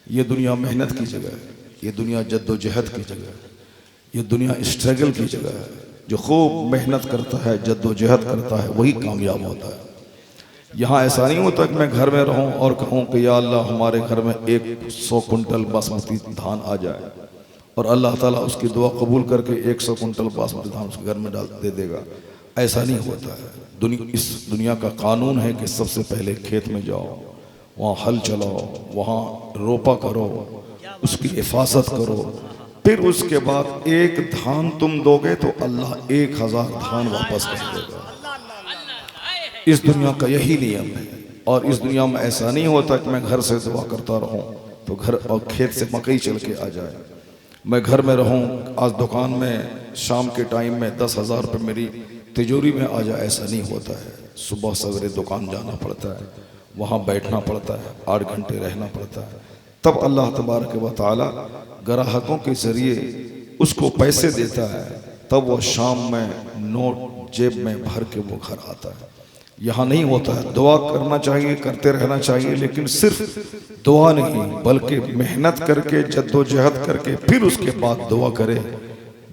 ये दुनिया मेहनत की जगह है, ये दुनिया जद्दोजहद की जगह है, ये दुनिया स्ट्रगल की जगह है। जो खूब मेहनत करता है, जद्दोजहद करता है, वही कामयाब होता है। यहाँ ऐसा नहीं होता कि मैं घर में रहूँ और कहूँ कि या अल्लाह हमारे घर में 100 कुंटल बासमती धान आ जाए, और अल्लाह ताला उसकी दुआ कबूल करके 100 कुंटल बासमती धान उसके घर में डाल दे देगा। ऐसा नहीं होता है। इस दुनिया का कानून है कि सबसे पहले खेत में जाओ, वहाँ हल चलाओ, वहाँ रोपा करो, उसकी हिफाजत करो, फिर उसके बाद एक धान तुम दोगे तो अल्लाह 1000 धान वापस कर देगा। इस दुनिया का यही नियम है। और इस दुनिया में ऐसा नहीं होता कि मैं घर से दुआ करता रहूं तो घर और खेत से मकई चल के आ जाए। मैं घर में रहूं, आज दुकान में शाम के टाइम में 10,000 रुपये मेरी तिजोरी में आ जाए, ऐसा नहीं होता है। सुबह सवेरे दुकान जाना पड़ता है, वहाँ बैठना पड़ता है, 8 घंटे रहना पड़ता है, तब अल्लाह तबारक व तआला ग्राहकों के ज़रिए उसको पैसे देता है, तब वो शाम में नोट जेब में भर के वो घर आता है। यहाँ नहीं होता है। दुआ करना चाहिए, करते रहना चाहिए, लेकिन सिर्फ दुआ नहीं बल्कि मेहनत करके, जद्दोजहद करके फिर उसके बाद दुआ करे।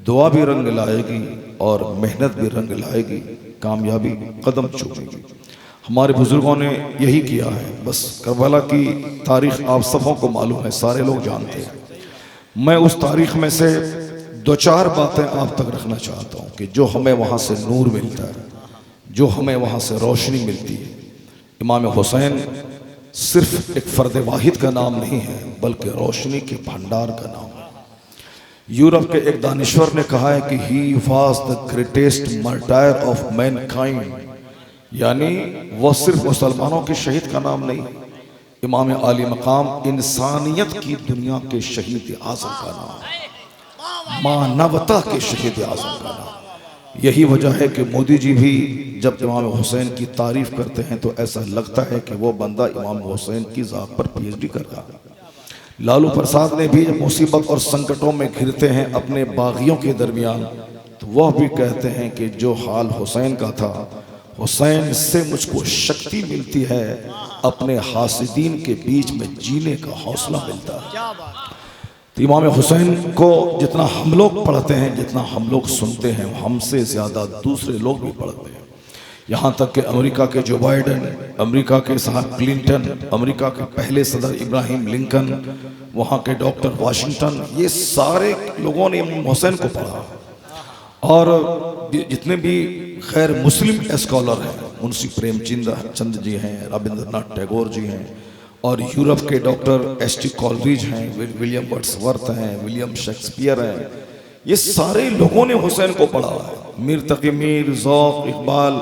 दुआ भी रंग लाएगी और मेहनत भी रंग लाएगी, कामयाबी कदम चूमेगी। हमारे बुजुर्गों ने यही किया है। बस करबला की तारीख आप सबों को मालूम है, सारे लोग जानते हैं। मैं उस तारीख में से 2-4 बातें आप तक रखना चाहता हूँ कि जो हमें वहाँ से नूर मिलता है, जो हमें वहाँ से रोशनी मिलती है। इमाम हुसैन सिर्फ एक फ़र्द वाहिद का नाम नहीं है, बल्कि रोशनी के भंडार का नाम है। यूरोप के एक दानिश्वर ने कहा है कि he was the greatest martyr of mankind, यानी वह सिर्फ मुसलमानों के शहीद का नाम नहीं, इमाम आली मकाम इंसानियत की दुनिया के शहीद आज़म का नाम, मानवता के शहीद आज़म का नाम। यही वजह है कि मोदी जी भी जब इमाम हुसैन की तारीफ करते हैं तो ऐसा लगता है कि वो बंदा इमाम हुसैन की ज़ात पर PhD कर रहा है। लालू प्रसाद ने भी जब मुसीबत और संकटों में घिरते हैं अपने बागियों के दरमियान, तो वह भी कहते हैं कि जो हाल हुसैन का था, हुसैन से मुझको शक्ति मिलती है, अपने हासिदीन के बीच में जीने का हौसला मिलता है। तो इमाम हुसैन को जितना हम लोग पढ़ते हैं, जितना हम लोग सुनते हैं, हमसे ज़्यादा दूसरे लोग भी पढ़ते हैं। यहाँ तक कि अमेरिका के जो बाइडन, अमेरिका के साहब क्लिंटन, अमेरिका के पहले सदर इब्राहिम लिंकन, वहाँ के डॉक्टर वाशिंगटन, ये सारे लोगों ने इमाम हुसैन को पढ़ा। और जितने भी गैर मुस्लिम स्कॉलर हैं, मुंशी प्रेमचंद जी हैं, रविंद्रनाथ टैगोर जी हैं, और यूरोप के डॉक्टर S.T. कॉलरिज हैं, विलियम वर्ड्सवर्थ हैं, विलियम शेक्सपियर हैं, ये सारे लोगों ने हुसैन को पढ़ा है। मीर तकी मीर, ज़ौक़, इकबाल,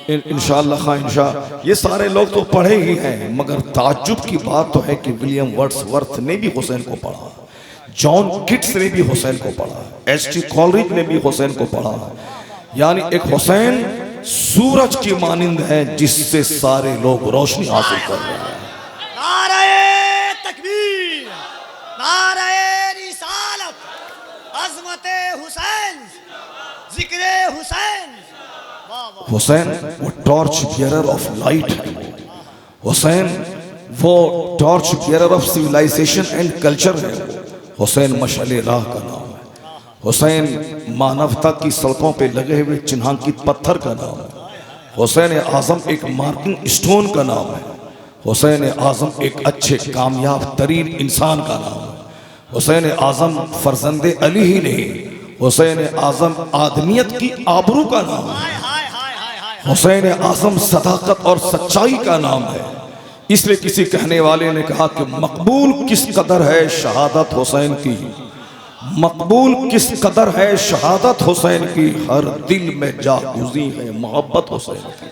इंशाअल्लाह खां इंशा, ये सारे लोग तो पढ़े ही हैं। मगर ताज्जुब की बात तो है कि विलियम वर्ड्सवर्थ ने भी हुसैन को पढ़ा, जॉन किट्स ने भी हुसैन को पढ़ा, S.T. कॉलरिज ने भी हुसैन को पढ़ा। यानी एक हुसैन सूरज की मानिंद है जिससे सारे लोग रोशनी हासिल कर रहे हैं। नारे तकबीर, नारे रिसालत, अज़मते हुसैन, जिक्रे हुसैन। हुसैन वो टॉर्च बियरर ऑफ लाइट है। हुसैन वो torch bearer of civilisation and culture है। हुसैन मशाले राह का नाम है। हुसैन मानवता की सड़कों पे लगे हुए चिन्हांकित पत्थर का नाम है। हुसैन आज़म एक मार्किंग स्टोन का नाम है। हुसैन आज़म एक अच्छे कामयाब तरीन इंसान का नाम है। हुसैन आज़म फर्जंदे अली ही नहीं, हुसैन आज़म आदमियत की आबरू का नाम है। हुसैन आज़म सदाकत और सच्चाई का नाम है। इसलिए किसी कहने वाले ने कहा कि मकबूल किस कदर है शहादत हुसैन की, मकबूल किस कदर है शहादत हुसैन की, हर दिल में जागुज़ी है मोहब्बत हुसैन की।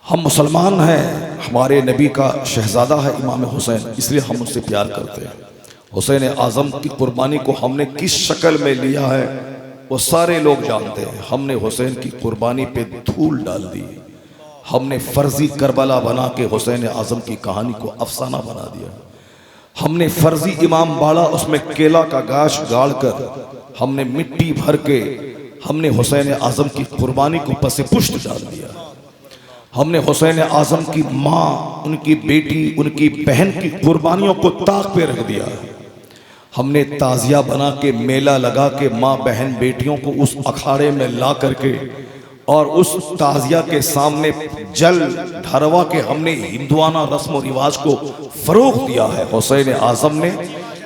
हम मुसलमान हैं, हमारे नबी का शहजादा है इमाम हुसैन, इसलिए हम उससे प्यार करते हैं। हुसैन आज़म की कुर्बानी को हमने किस शक्ल में लिया है वो सारे लोग जानते हैं। हमने हुसैन की कुर्बानी पे धूल डाल दी। हमने फर्जी करबला बना के हुसैन आज़म की कहानी को अफसाना बना दिया। हमने फर्जी इमाम बाड़ा, उसमें केला का गाछ गाड़ कर हमने मिट्टी भर के हमने हुसैन आज़म की कुर्बानी को पसे पुष्ट डाल दिया। हमने हुसैन आजम की माँ, उनकी बेटी, उनकी बहन की कुर्बानियों को ताक पे रख दिया। हमने ताजिया बना के, मेला लगा के माँ बहन बेटियों को उस अखाड़े में ला करके और उस ताजिया के सामने जल ढरवा के हमने हिंदुआना रस्म और रिवाज को फरोग दिया है। हुसैन आजम ने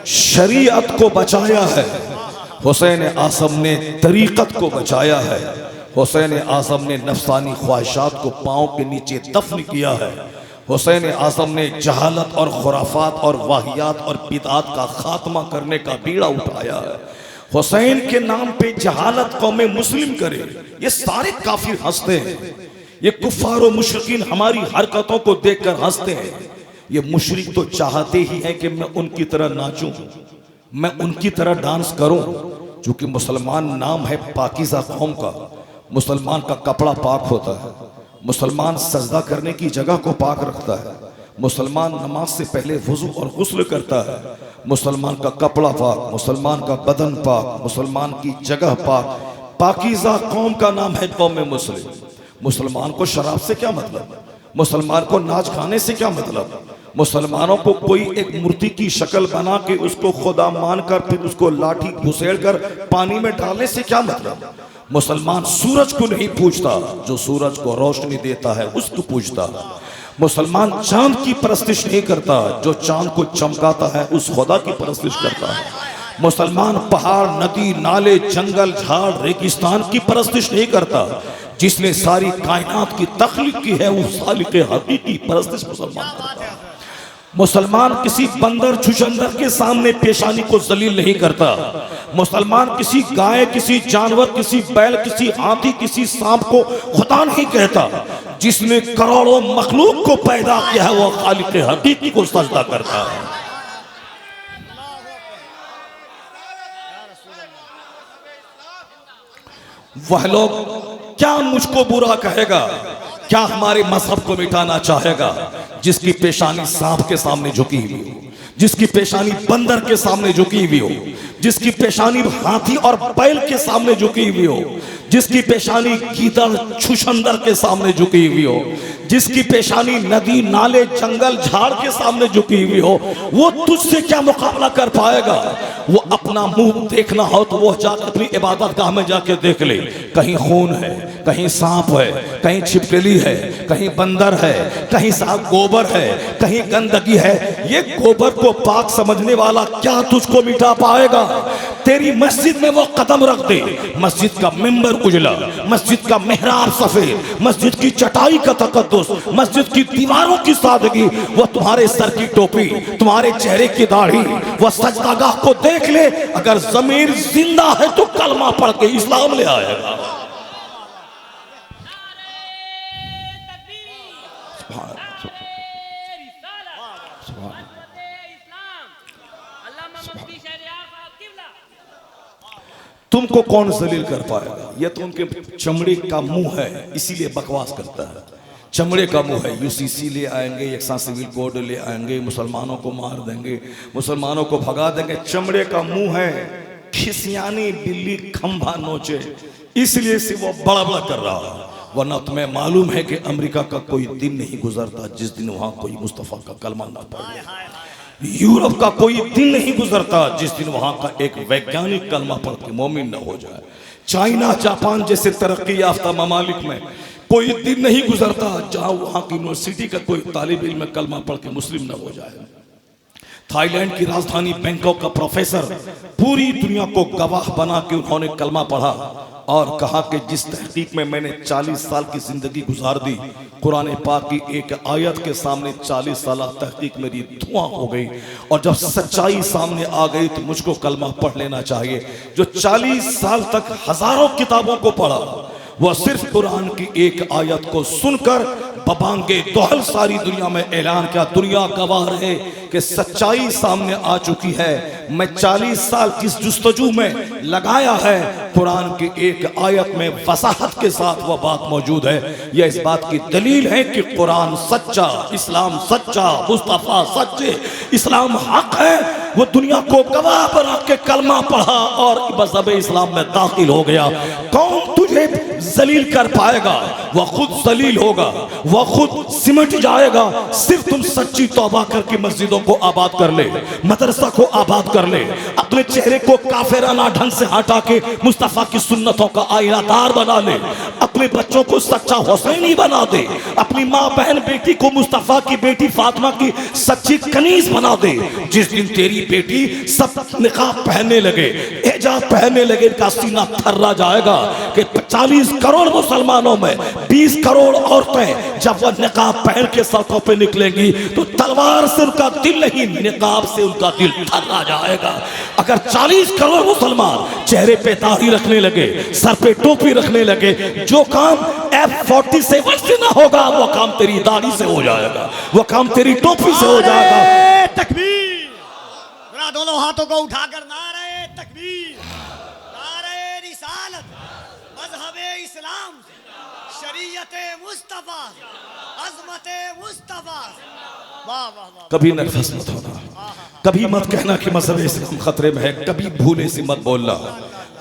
शरीयत को बचाया है, हुसैन आजम ने तरीक़त को बचाया है, हुसैन आजम ने नफ्सानी ख्वाहिशात को पाँव के नीचे दफन किया है, हुसैन आजम ने जहालत और खुराफात और वाहियात और बिदआत का खात्मा करने का बीड़ा उठाया है। हुसैन के नाम पे जहालत कौमें मुस्लिम करे, ये सारे काफिर हंसते हैं। ये कुफ्फार और मुशरिकीन हमारी हरकतों को देखकर हंसते हैं। ये मुशरिक तो चाहते ही हैं कि मैं उनकी तरह नाचूं, मैं उनकी तरह डांस करूं, क्योंकि मुसलमान नाम है पाकीज़ा कौम का। मुसलमान का कपड़ा पाक होता है, मुसलमान सजदा करने की जगह को पाक रखता है, मुसलमान नमाज से पहले वुजू और गुस्ल करता है, मुसलमान का कपड़ा पाक, मुसलमान का बदन पाक, मुसलमान की जगह पाक। पाकीज़ा कौम का नाम है कौम मुस्लिम। मुसलमान को शराब से क्या मतलब, मुसलमान को नाच गाने से क्या मतलब, मुसलमानों को कोई एक मूर्ति की शक्ल बना के उसको खुदा मानकर फिर उसको लाठी घुसेड़ कर पानी में डालने से क्या मतलब। मुसलमान सूरज को नहीं पूजता, जो सूरज को रोशनी देता है उसको पूजता। मुसलमान चांद की परस्तिश नहीं करता, जो चांद को चमकाता है उस खुदा की परस्तिश करता है। मुसलमान पहाड़, नदी, नाले, जंगल, झाड़, रेगिस्तान की परस्तिश नहीं करता, जिसने सारी कायनात की तख्लीक की है उस खालिक हकीकी परस्तिश मुसलमान करता है। मुसलमान किसी बंदर छुछंदर के सामने पेशानी को जलील नहीं करता। मुसलमान किसी गाय, किसी जानवर, किसी बैल, किसी हाथी, किसी सांप को खुदा नहीं कहता। जिसने करोड़ों मखलूक को पैदा किया है वो खालिक हकीकी को सजदा करता है। वह लोग क्या मुझको बुरा कहेगा, क्या हमारे मजहब को मिटाना चाहेगा, जिसकी पेशानी सांप के सामने झुकी हुई हो, जिसकी पेशानी बंदर के सामने झुकी हुई हो, जिसकी पेशानी हाथी और बैल के सामने झुकी हुई हो, जिसकी पेशानी गीदड़ छुछंदर के सामने झुकी हुई हो, जिसकी पेशानी नदी, नाले, जंगल, झाड़ के सामने झुकी हुई हो, वो तुझसे क्या मुकाबला कर पाएगा। वो अपना मुंह देखना हो तो वो जाकर अपनी इबादत गाह में जाके देख ले, कहीं खून है, कहीं सांप है, कहीं छिपकली है, कहीं बंदर है, कहीं साफ गोबर है, कहीं गंदगी है। ये गोबर को पाक समझने वाला क्या तुझको मिटा पाएगा। तेरी मस्जिद में वो कदम रख दे, मस्जिद का मिंबर उजला, मस्जिद का मेहराब सफेद, मस्जिद की चटाई का तकद्दुस, मस्जिद की दीवारों की सादगी, वो तुम्हारे सर की टोपी, तुम्हारे चेहरे की दाढ़ी, वो सजदागाह को देख ले। अगर जमीर जिंदा है तो कलमा पढ़ के इस्लाम ले आएगा। तुमको कौन जलील कर पाएगा। यह तो उनके चमड़े का मुंह है, इसीलिए बकवास करता है। चमड़े का मुंह है, यूसीसी ले आएंगे, यकसा सिविल कोड ले आएंगे, मुसलमानों को मार देंगे, मुसलमानों को भगा देंगे। चमड़े का मुंह है, खिसियानी बिल्ली खंभा नोचे, इसलिए से वो बड़ा बड़ा कर रहा है। वरना तुम्हें मालूम है कि अमेरिका का कोई दिन नहीं गुजरता जिस दिन वहां कोई मुस्तफा का कलमा ना पढ़े। यूरोप का कोई दिन नहीं गुजरता जिस दिन वहां का एक वैज्ञानिक कलमा पढ़ के मोमिन न हो जाए। चाइना, जापान जैसे तरक्की याफ्ता ममालिक में कोई दिन नहीं गुजरता जहां वहां की यूनिवर्सिटी का कोई तालिब इल्म कलमा पढ़ के मुस्लिम न हो जाए। थाईलैंड की राजधानी बैंकॉक का प्रोफेसर पूरी दुनिया को गवाह बना के उन्होंने कलमा पढ़ा और कहा कि जिस तहकीक में मैंने 40 साल की जिंदगी गुजार दी, कुरान पाक की एक आयत के सामने 40 साल तहकीक मेरी धुआं हो गई। और जब सच्चाई सामने आ गई तो मुझको कलमा पढ़ लेना चाहिए। जो 40 साल तक हजारों किताबों को पढ़ा, वह सिर्फ कुरान की एक आयत को सुनकर बबांगे दोहल सारी दुनिया में ऐलान किया, दुनिया गवाह रहे कि सच्चाई सामने आ चुकी है। मैं 40 साल किस जुस्तजू में लगाया है, कुरान की एक आयत में वसाहत के साथ वह बात मौजूद है। यह इस बात की दलील है कि कुरान सच्चा, इस्लाम सच्चा, मुस्तफा सच्चे, इस्लाम हक है। वो दुनिया को गवाह बना के कलमा पढ़ा और मज़हब इस्लाम में दाखिल हो गया। कौन तुझे जलील कर पाएगा, वह खुद जलील होगा, वह खुद सिमट जाएगा। सिर्फ तुम सच्ची तौबा करके मस्जिदों को आबाद कर ले, मदरसा को आबाद कर ले, अपने चेहरे को काफिराना ढंग से हटा के मुस्तफा की सुन्नतों का आईनादार बना ले, अपने बच्चों को सच्चा हुसैनी बना दे, अपनी माँ बहन बेटी को मुस्तफा की बेटी फातिमा की सच्ची कनीज बना दे। जिस दिन तेरी बेटी सब निकाब पहनने लगे, हिजाब पहनने लगे, इनका सीना थर्रा जाएगा कि 40 करोड़ मुसलमानों में 20 करोड़ औरतें जब वह निकाब पहन के सड़कों पे निकलेंगी तो तलवार से उनका दिल नहीं, निकाब से उनका दिल थर्रा जाएगा। अगर 40 करोड़ मुसलमान चेहरे पे दाढ़ी रखने लगे, सर पे टोपी रखने लगे, जो काम F-47 से ना होगा वो काम तेरी दाढ़ी से हो जाएगा, वो काम तेरी टोपी से हो जाएगा। नारे तकबीर, जरा दोनों हाथों को उठाकर नारे तकबीर, नारे रिसालत, मजहबे इस्लाम, शरीयते मुस्तफा, अज़मते मुस्तफा। वाह वाह वाह। कभी नर्वस मत होना, कभी मत कहना कि मजहब इस्लाम खतरे में है, कभी भूले से मत बोलना।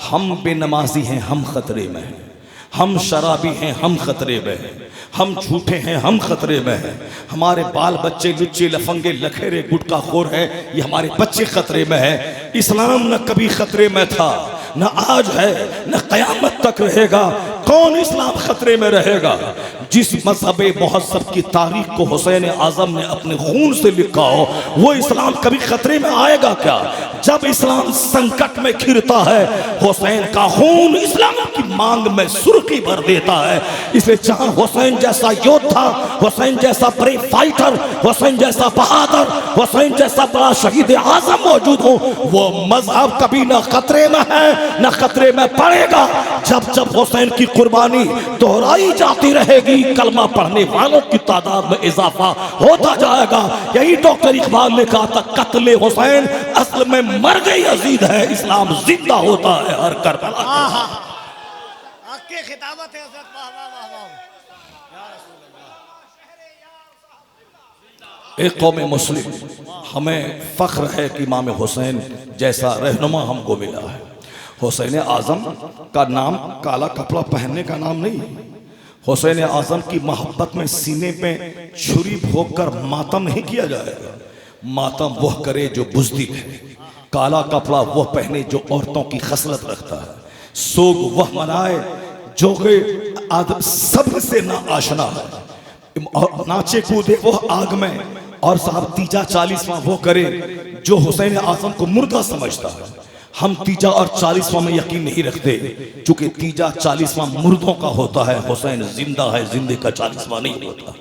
हम बेनमाजी हैं, हम खतरे में हैं, हम शराबी हैं, हम खतरे में हैं, हम झूठे हैं, हम खतरे में हैं, हमारे बाल बच्चे लुच्चे लफंगे लखेरे गुटखा खोर हैं, ये हमारे बच्चे खतरे में हैं। इस्लाम न कभी खतरे में था, न आज है, न कयामत तक रहेगा। कौन इस्लाम खतरे में रहेगा? जिस मजहब मुहज़्ज़ब की तारीख को हुसैन आज़म ने अपने खून से लिखा हो, वो इस्लाम कभी खतरे में आएगा क्या? जब इस्लाम संकट में घिरता है, हुसैन का खून इस्लाम की मांग में सुर्खी भर देता है। इसलिए जहां हुसैन जैसा योद्धा, हुसैन जैसा बड़े फाइटर, हुसैन जैसा बहादुर, हुसैन जैसा बड़ा शहीद आज़म मौजूद हो, वो मजहब कभी न खतरे में है न खतरे में पड़ेगा। जब जब हुसैन की कुर्बानी दोहराई जाती रहेगी, कलमा पढ़ने वालों की तादाद में इजाफा होता जाएगा। यही डॉक्टर इकबाल ने कहा था, कत्ले हुसैन असल में मर गई अजीज है, इस्लाम जिंदा होता है हर करबला। आपके खिताबत है हज़रत। वाह वाह वाह वाह या रसूल अल्लाह। एक कौम मुस्लिम हमें फख्र है कि इमाम हुसैन जैसा रहनुमा हमको मिला है। हुसैन आज़म का नाम काला कपड़ा पहनने का नाम नहीं। हुसैन आज़म की मोहब्बत में सीने पे छुरी भोंक कर मातम नहीं किया जाएगा। मातम वह करे जो बुज़दिल है, काला कपड़ा वह पहने जो औरतों की खसलत रखता है, सोग वह मनाए जो कि सब्र से ना आशना है, और नाचे कूदे वह आग में, और साहब तीजा 40वां वो करे जो हुसैन आज़म को मुर्दा समझता है। हम तीजा और 40वां में यकीन नहीं रखते, चूंकि तीजा 40वां मुर्दों का होता है, हुसैन जिंदा है, जिंदे का 40वां नहीं होता।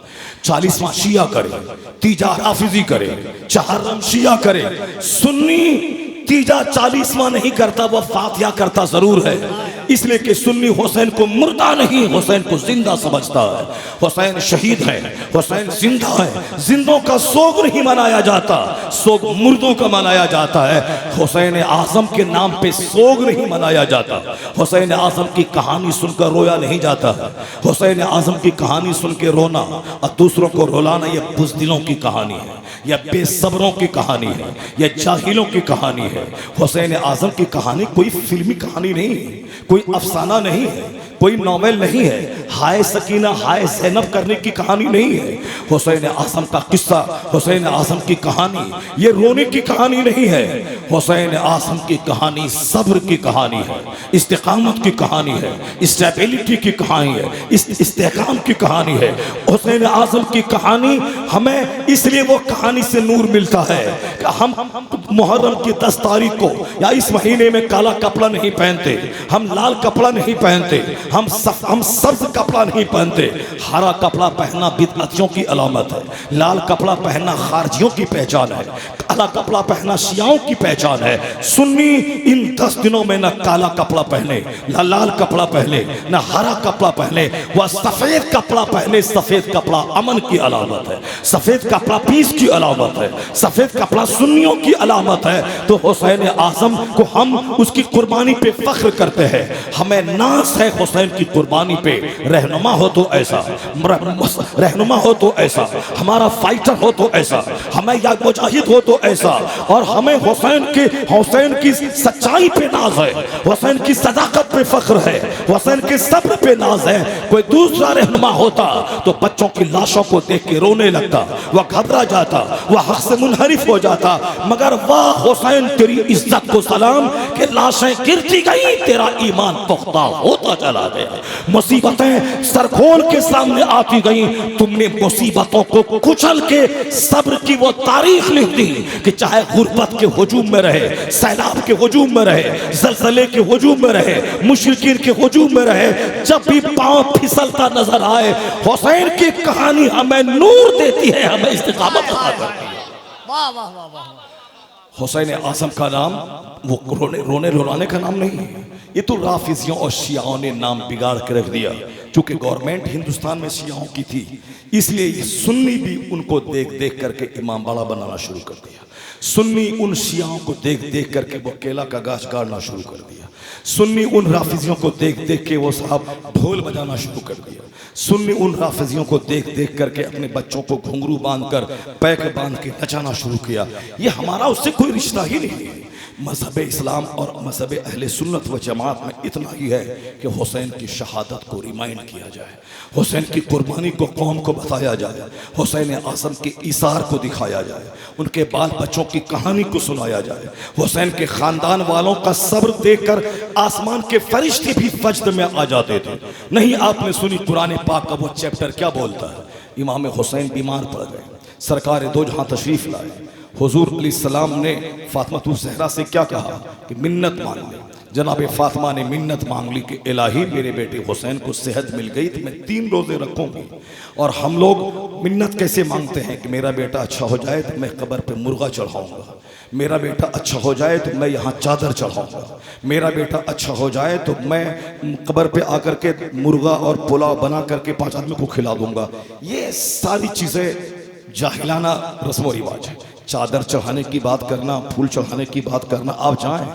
40वां शिया करे, तीजा हाफिजी करे, चहर्रम शिया करे, सुन्नी तीजा 40वां नहीं करता, वह फातिहा करता जरूर है। इसलिए कि सुन्नी हुसैन को मुर्दा नहीं, हुसैन को जिंदा समझता है। हुसैन शहीद है, हुसैन जिंदा है, जिंदों का सोग नहीं मनाया जाता, सोग मुर्दों का मनाया जाता है। हुसैन आज़म के नाम पे सोग नहीं मनाया जाता। हुसैन आज़म की कहानी सुनकर रोया नहीं जाता है। हुसैन आज़म की कहानी सुन के रोना और दूसरों को रुलाना, यह बुज़दिलों की कहानी है, यह बेसब्रों की कहानी है, यह जाहिलों की कहानी है। हुसैन आज़म की कहानी कोई फिल्मी कहानी नहीं है, कोई अफसाना नहीं है, कोई नॉवेल नहीं है, हाय सकीना हाय ज़ैनब करने की कहानी नहीं है। हुसैन आज़म का किस्सा, हुसैन आज़म की कहानी ये रोने की कहानी नहीं है। हुसैन आज़म की कहानी सब्र की कहानी है, इस्तिकामत की कहानी है, स्टेबिलिटी की कहानी है, इस्तेकाम की कहानी है। हुसैन आज़म की कहानी हमें इसलिए वो कहानी से नूर मिलता है कि हम मुहर्रम की 10 तारीख को या इस महीने में काला कपड़ा नहीं पहनते, हम लाल कपड़ा नहीं पहनते, हम सब्ज कपड़ा नहीं पहनते। हरा कपड़ा पहनना बिदअतियों की अलामत है, लाल कपड़ा पहनना खारजियों की पहचान है, काला कपड़ा पहनना शियाओं की पहचान है। सुन्नी इन 10 दिनों में न काला कपड़ा पहने, न लाल कपड़ा पहने, न हरा कपड़ा पहने, वह सफेद कपड़ा पहने। सफेद कपड़ा अमन की अलामत है, सफेद कपड़ा पीस की अलामत है, सफेद कपड़ा सुन्नियों की अलामत है। तो हुसैन आज़म को हम उसकी कुर्बानी पे फख्र करते हैं, हमें नाज है हुसैन हुसैन की कुर्बानी पे रहनुमा हो तो ऐसा, रहनुमा हो तो ऐसा, हमारा फाइटर हो तो ऐसा, हमें या मुजाहिद हो तो ऐसा, और हमें हुसैन की सच्चाई पे नाज है, हुसैन की सदाकत पे फख्र है, हुसैन के सब्र पे नाज है। कोई दूसरा रहनुमा होता तो बच्चों की लाशों को देख के रोने लगता, वह घबरा जाता, वह हक से मुनहरिफ हो जाता। मगर वाह हुसैन तेरी इज्जत को सलाम कि लाशें गिरती गई, तेरा ईमान पुख्ता होता चला गया। मुसीबतें सर खोल के सामने आती गई, तुमने मुसीबतों को कुचल के सब्र की वो तारीख लिख दी कि चाहे गुर्बत के हुजूम में रहे, सैलाब के हुजूम में रहे, जलजले के हुजूम में रहे, मुशरिकीन के हुजूम में रहे, जब भी पांव फिसलता नजर आए, हुसैन की कहानी हमें नूर देती है, हमें इस्तिकामत अता करती है। वाह वाह वाह वाह। हुसैन आज़म का नाम वो रोने रुलाने का नाम नहीं है, ये तो राफिजियों और शियाओं ने नाम बिगाड़ के रख दिया। चूंकि गवर्नमेंट हिंदुस्तान में शियाओं की थी, इसलिए सुन्नी भी उनको देख देख करके इमाम बाड़ा बनाना शुरू कर दिया। सुन्नी उन शियाओं को देख देख करके वो केला का गाछ गाड़ना शुरू कर दिया। सुन्नी उन राफिजियों को देख देख के वो साहब ढोल बजाना शुरू कर दिया। सुन्नी उन राफिजियों को देख देख करके अपने बच्चों को घुंघरू बांधकर पैक बांध के नचाना शुरू किया। ये हमारा उससे कोई रिश्ता ही नहीं है। मजहब इस्लाम और मजहब अहले सुन्नत व जमात में इतना ही है कि हुसैन की शहादत को रिमाइंड किया जाए, हुसैन की कुर्बानी को कौम को बताया जाए, हुसैन आज़म के ईसार को दिखाया जाए, उनके बाल बच्चों की कहानी को सुनाया जाए। हुसैन के खानदान वालों का सब्र देखकर आसमान के फरिश्ते भी फज्र में आ जाते थे। नहीं आपने सुनी कुरान पाक का वो चैप्टर क्या बोलता है? इमाम हुसैन बीमार पड़ गए, सरकार दो जहां तशरीफ लाए, हुजूर अलैहिस्सलाम ने फातिमा ज़हरा से क्या कहा कि मिन्नत मांग ली। जनाब फातिमा ने मिन्नत मांग ली कि इलाही मेरे बेटे हुसैन को सेहत मिल गई तो मैं 3 रोज़े रखूंगी। और हम लोग मिन्नत कैसे मांगते हैं कि मेरा बेटा अच्छा हो जाए तो मैं कब्र पे मुर्गा चढ़ाऊंगा, मेरा बेटा अच्छा हो जाए तो मैं यहाँ चादर चढ़ाऊंगा, मेरा बेटा अच्छा हो जाए तो मैं कब्र पे आकर के मुर्गा और पुलाव बना करके 5 आदमी को खिला दूंगा। ये सारी चीज़ें जाहिलाना रस्म व रिवाज है। चादर चढ़ाने की बात करना, फूल चढ़ाने की बात करना, आप चाहें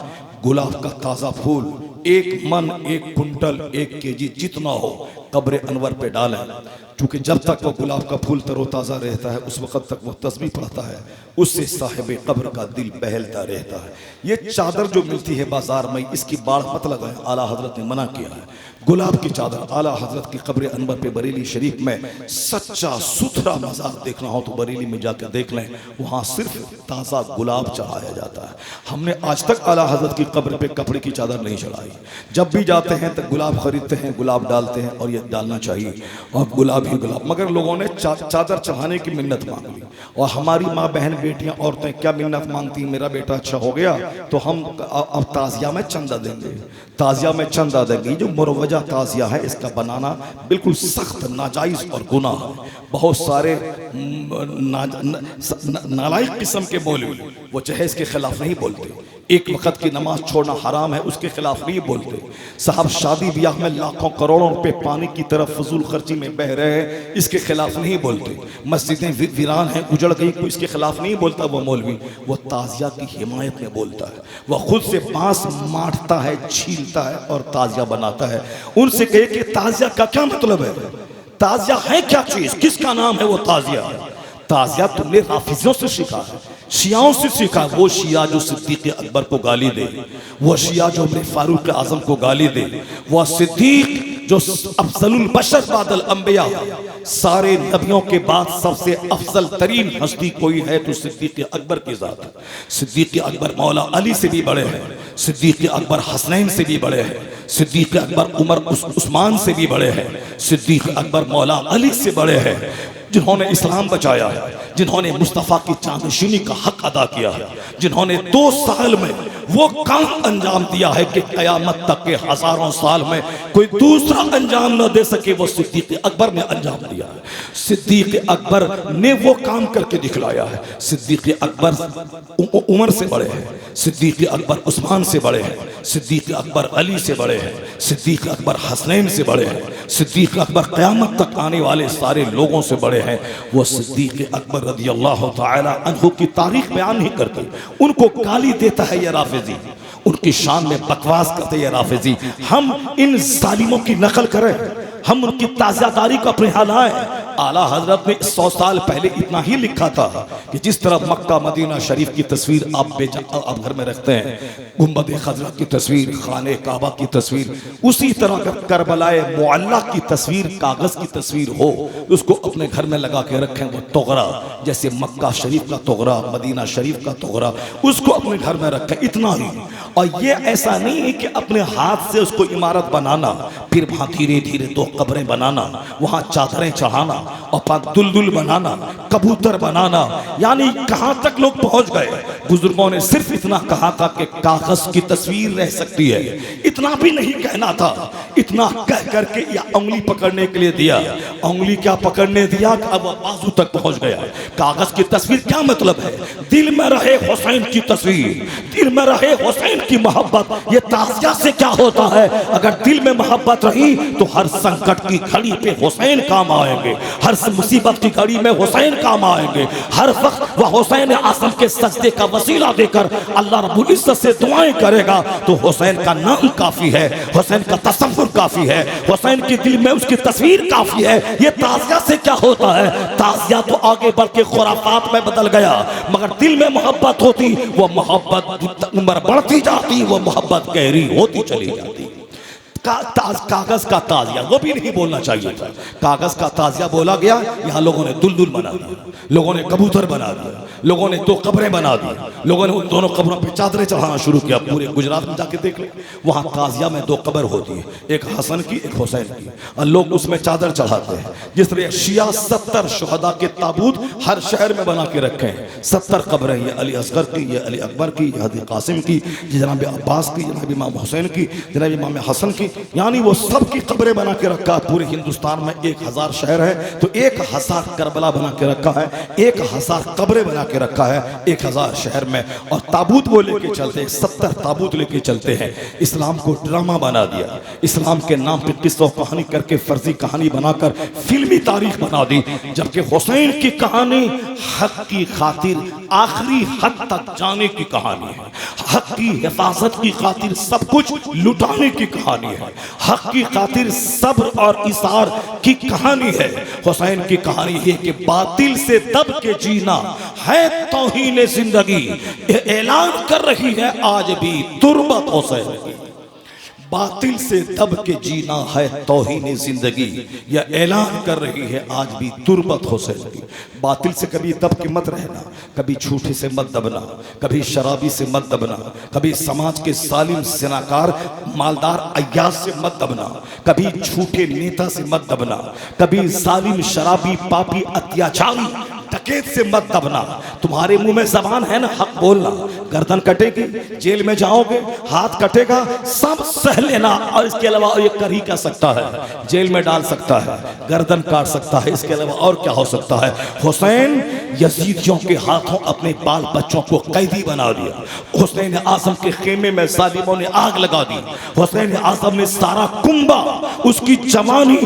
गुलाब का ताज़ा फूल 1 मन 1 कुंटल 1 केजी जितना हो कब्र अनवर पे डालें, क्योंकि जब तक वो गुलाब का फूल तरोताज़ा रहता है उस वक़्त तक वो तस्बीह पढ़ता है, उससे साहिब कब्र का दिल बहलता रहता है। ये चादर जो मिलती है बाजार में, इसकी बाढ़ मत लगाएं, आला हजरत ने मना किया है। गुलाब की चादर आला हजरत की कब्र अनवर पे बरेली शरीफ में सच्चा सुथरा मज़ार देखना हो तो बरेली में जाकर देख लें, वहाँ सिर्फ ताज़ा गुलाब चढ़ाया जाता है। हमने आज तक आला हजरत की कब्र पे कपड़े की चादर नहीं चढ़ाई। जब भी जाते हैं तो गुलाब खरीदते हैं, गुलाब डालते हैं, और ये डालना चाहिए, और गुलाब ही गुलाब। मगर लोगों ने चादर चढ़ाने की मिन्नत मांग ली, और हमारी माँ बहन बेटियां औरतें क्या मिन्नत मांगती, मेरा बेटा अच्छा हो गया तो हम अब ताजिया में चंदा देंगे, ताजिया में चंदा देंगे। जो मुरवजा ताजिया है इसका बनाना बिल्कुल सख्त नाजायज और गुनाह है। बहुत सारे नालायक किस्म के मौलवी वो जहेज के खिलाफ नहीं बोलते, एक वक्त की नमाज छोड़ना हराम है उसके खिलाफ नहीं बोलते, साहब शादी ब्याह में लाखों करोड़ों रुपए पानी की तरफ फजूल खर्ची में बह रहे हैं इसके खिलाफ नहीं बोलते, मस्जिदें वीरान हैं उजड़ गई कोई इसके खिलाफ नहीं बोलता वो मौलवी, वो ताजिया की हिमायत में बोलता है। वह खुद से बांस मारता है, छीलता है और ताजिया बनाता है। उनसे कहे कि ताजिया का क्या मतलब है, ताजिया है क्या चीज, किसका नाम है वो ताजिया? ताजिया तुमने राफिजियों से सीखा है, शियाओं से सीखा। वो शिया जो सिद्दीक अकबर को गाली दे, वो शिया जो अपने फारूक आजम को गाली दे, वो सिद्दीक जो अफजलुल बशर बादल अंबिया, सारे नबियों के बाद सबसे अफजल तरीन हस्ती कोई है तो सिद्दीक अकबर की जात है। सिद्दीक अकबर मौला अली से भी बड़े हैं, सिद्दीक अकबर हसनैन से भी बड़े हैं, सिद्दीक अकबर उमर उस्मान से भी बड़े हैं, सिद्दीक अकबर मौला अली से बड़े हैं, जिन्होंने इस्लाम बचाया है, जिन्होंने मुस्तफ़ा की चांदनशीनी का हक अदा किया है, जिन्होंने 2 साल में वो काम अंजाम दिया है कि क़यामत तक के हजारों साल में कोई दूसरा अंजाम न दे सके, वो सिद्दीक अकबर ने अंजाम दिया है। सिद्दीक अकबर ने वो काम करके दिखलाया है। सिद्दीक अकबर उमर से बड़े हैं, सिद्दीक अकबर उस्मान से बड़े हैं, सिद्दीक अकबर अली से बड़े हैं, सिद्दीक अकबर हसनैन से बड़े हैं, सिद्दीक अकबर क़यामत तक आने वाले सारे लोगों से बड़े हैं। वो सिद्दीक अकबर रज़ियल्लाहु ताला अन्हु की तारीख बयान नहीं करते, उनको गाली देता है ये राफिजी, उनकी शान में बकवास करते हैं राफिजी। हम इन जालिमों की नकल करें, हम उनकी ताज़ियादारी को अपने यहाँ लाएं। आला हजरत ने 100 साल पहले इतना ही लिखा था कि जिस तरह मक्का मदीना शरीफ की तस्वीर आप घर में रखते हैं, गुंबद खजरा की तस्वीर, खाने काबा की तस्वीर, उसी तरह करबलाए मुअल्ला की तस्वीर, कागज की तस्वीर हो, उसको अपने घर में लगा के रखें। वो तोगरा, जैसे मक्का शरीफ का तोगरा, मदीना शरीफ का तोगरा, उसको अपने घर में रखें, इतना ही। और ये ऐसा नहीं है कि अपने हाथ से उसको इमारत बनाना, फिर वहां धीरे धीरे 2 कब्रें बनाना, वहां चादरें चढ़ाना और दुलदुल बनाना, कबूतर बनाना, यानी कहां तक लोग पहुंच गए। बुजुर्गों ने सिर्फ इतना कहा था कि कागज की तस्वीर रह सकती है, इतना भी नहीं कहना था। इतना कह करके या उंगली पकड़ने के लिए दिया, उंगली क्या पकड़ने दिया कि अब बाजू तक पहुंच गया। कागज की तस्वीर क्या मतलब है? दिल में रहे हुसैन की तस्वीर, दिल में रहे हुसैन की मोहब्बत। ये ताज़िया से क्या होता है? अगर दिल में मोहब्बत रही तो हर संकट की घड़ी पे हुसैन काम आएंगे, हर मुसीबत की घड़ी में हुसैन काम आएंगे। हर वक्त वह हुसैन आज़म के सजदे का वसीला देकर अल्लाह रब्बुल इज्जत से दुआएं करेगा तो हुसैन का नाम काफी है, हुसैन का तसव्वुर काफी है, हुसैन के दिल में उसकी तस्वीर काफी है। ये ताज़िया से क्या होता है? ताज़िया तो आगे बढ़ के खुराफात में बदल गया, मगर दिल में मोहब्बत होती, वो मोहब्बत उम्र बढ़ती जाती, वो मोहब्बत गहरी होती चली जाती। कागज का ताजिया वो भी नहीं बोलना चाहिए था। कागज का ताजिया बोला गया, यहाँ लोगों ने दुलदुल बना दिया, लोगों ने कबूतर बना दिया, लोगों ने 2 कब्रें बना दी, लोगों ने उन दोनों कब्रों पे चादरें चढ़ाना शुरू किया। पूरे गुजरात में जाके देख ले, वहाँ ताजिया में 2 कब्र होती है, एक हसन की, एक हुसैन की, और लोग उसमें चादर चढ़ाते हैं। जिस तरह शिया 70 शुहदा के ताबूत हर शहर में बना के रखे हैं। 70 कब्रें, ये अली असगर की, ये अली अकबर की, ये हदी कासिम की, ये जनाब अब्बास की, जनाब इमाम हुसैन की, जनाब इमाम हसन की, यानी वो सब की कब्रें बना के रखा। पूरे हिंदुस्तान में 1000 शहर है तो 1000 करबला बना के रखा है, 1000 कब्रें बना के रखा है 1000 शहर में। और ताबूत वो लेके चलते हैं, 70 ताबूत लेके चलते हैं। इस्लाम को ड्रामा बना दिया, इस्लाम के नाम पे किस्सा कहानी करके फर्जी कहानी बनाकर फिल्मी तारीख बना दी। जबकि हुसैन की कहानी हक की खातिर आखिरी हद तक जाने की कहानी है, हक की हिफाजत की खातिर सब कुछ लुटाने की कहानी है, हक की खातिर सब्र और इसार की कहानी है। हुसैन की कहानी है कि बातिल से दब के जीना है तौहीन जिंदगी, ऐलान कर रही है आज भी तुर्बत हुसैन की। बातिल से दब के जीना है तौहीन जिंदगी, यह ऐलान कर रही है आज भी तुर्बत हुसैन की। बातिल से कभी दब के मत रहना, कभी झूठे से मत दबना, कभी शराबी से मत दबना, कभी समाज के सालिम सिनाकार मालदार अय्याज से मत दबना, कभी झूठे नेता से मत दबना, कभी सालिम शराबी पापी अत्याचारी डकैत से मत दबना। तुम्हारे मुंह में जबान है ना, हक बोलना, गर्दन कटेगी, जेल में जाओगे, हाथ कटेगा, सब सह लेना। और इसके अलावा ये कर ही क्या सकता है? जेल में डाल सकता है, गर्दन काट सकता है, इसके अलावा और क्या हो सकता है? हुसैन यजीदियों के हाथों अपने बाल बच्चों को कैदी बना दिया। हुसैन आजम के खेमे में जालिमों ने आग लगा दी। हुसैन आजम ने सारा कुंबा, उसकी जवानी,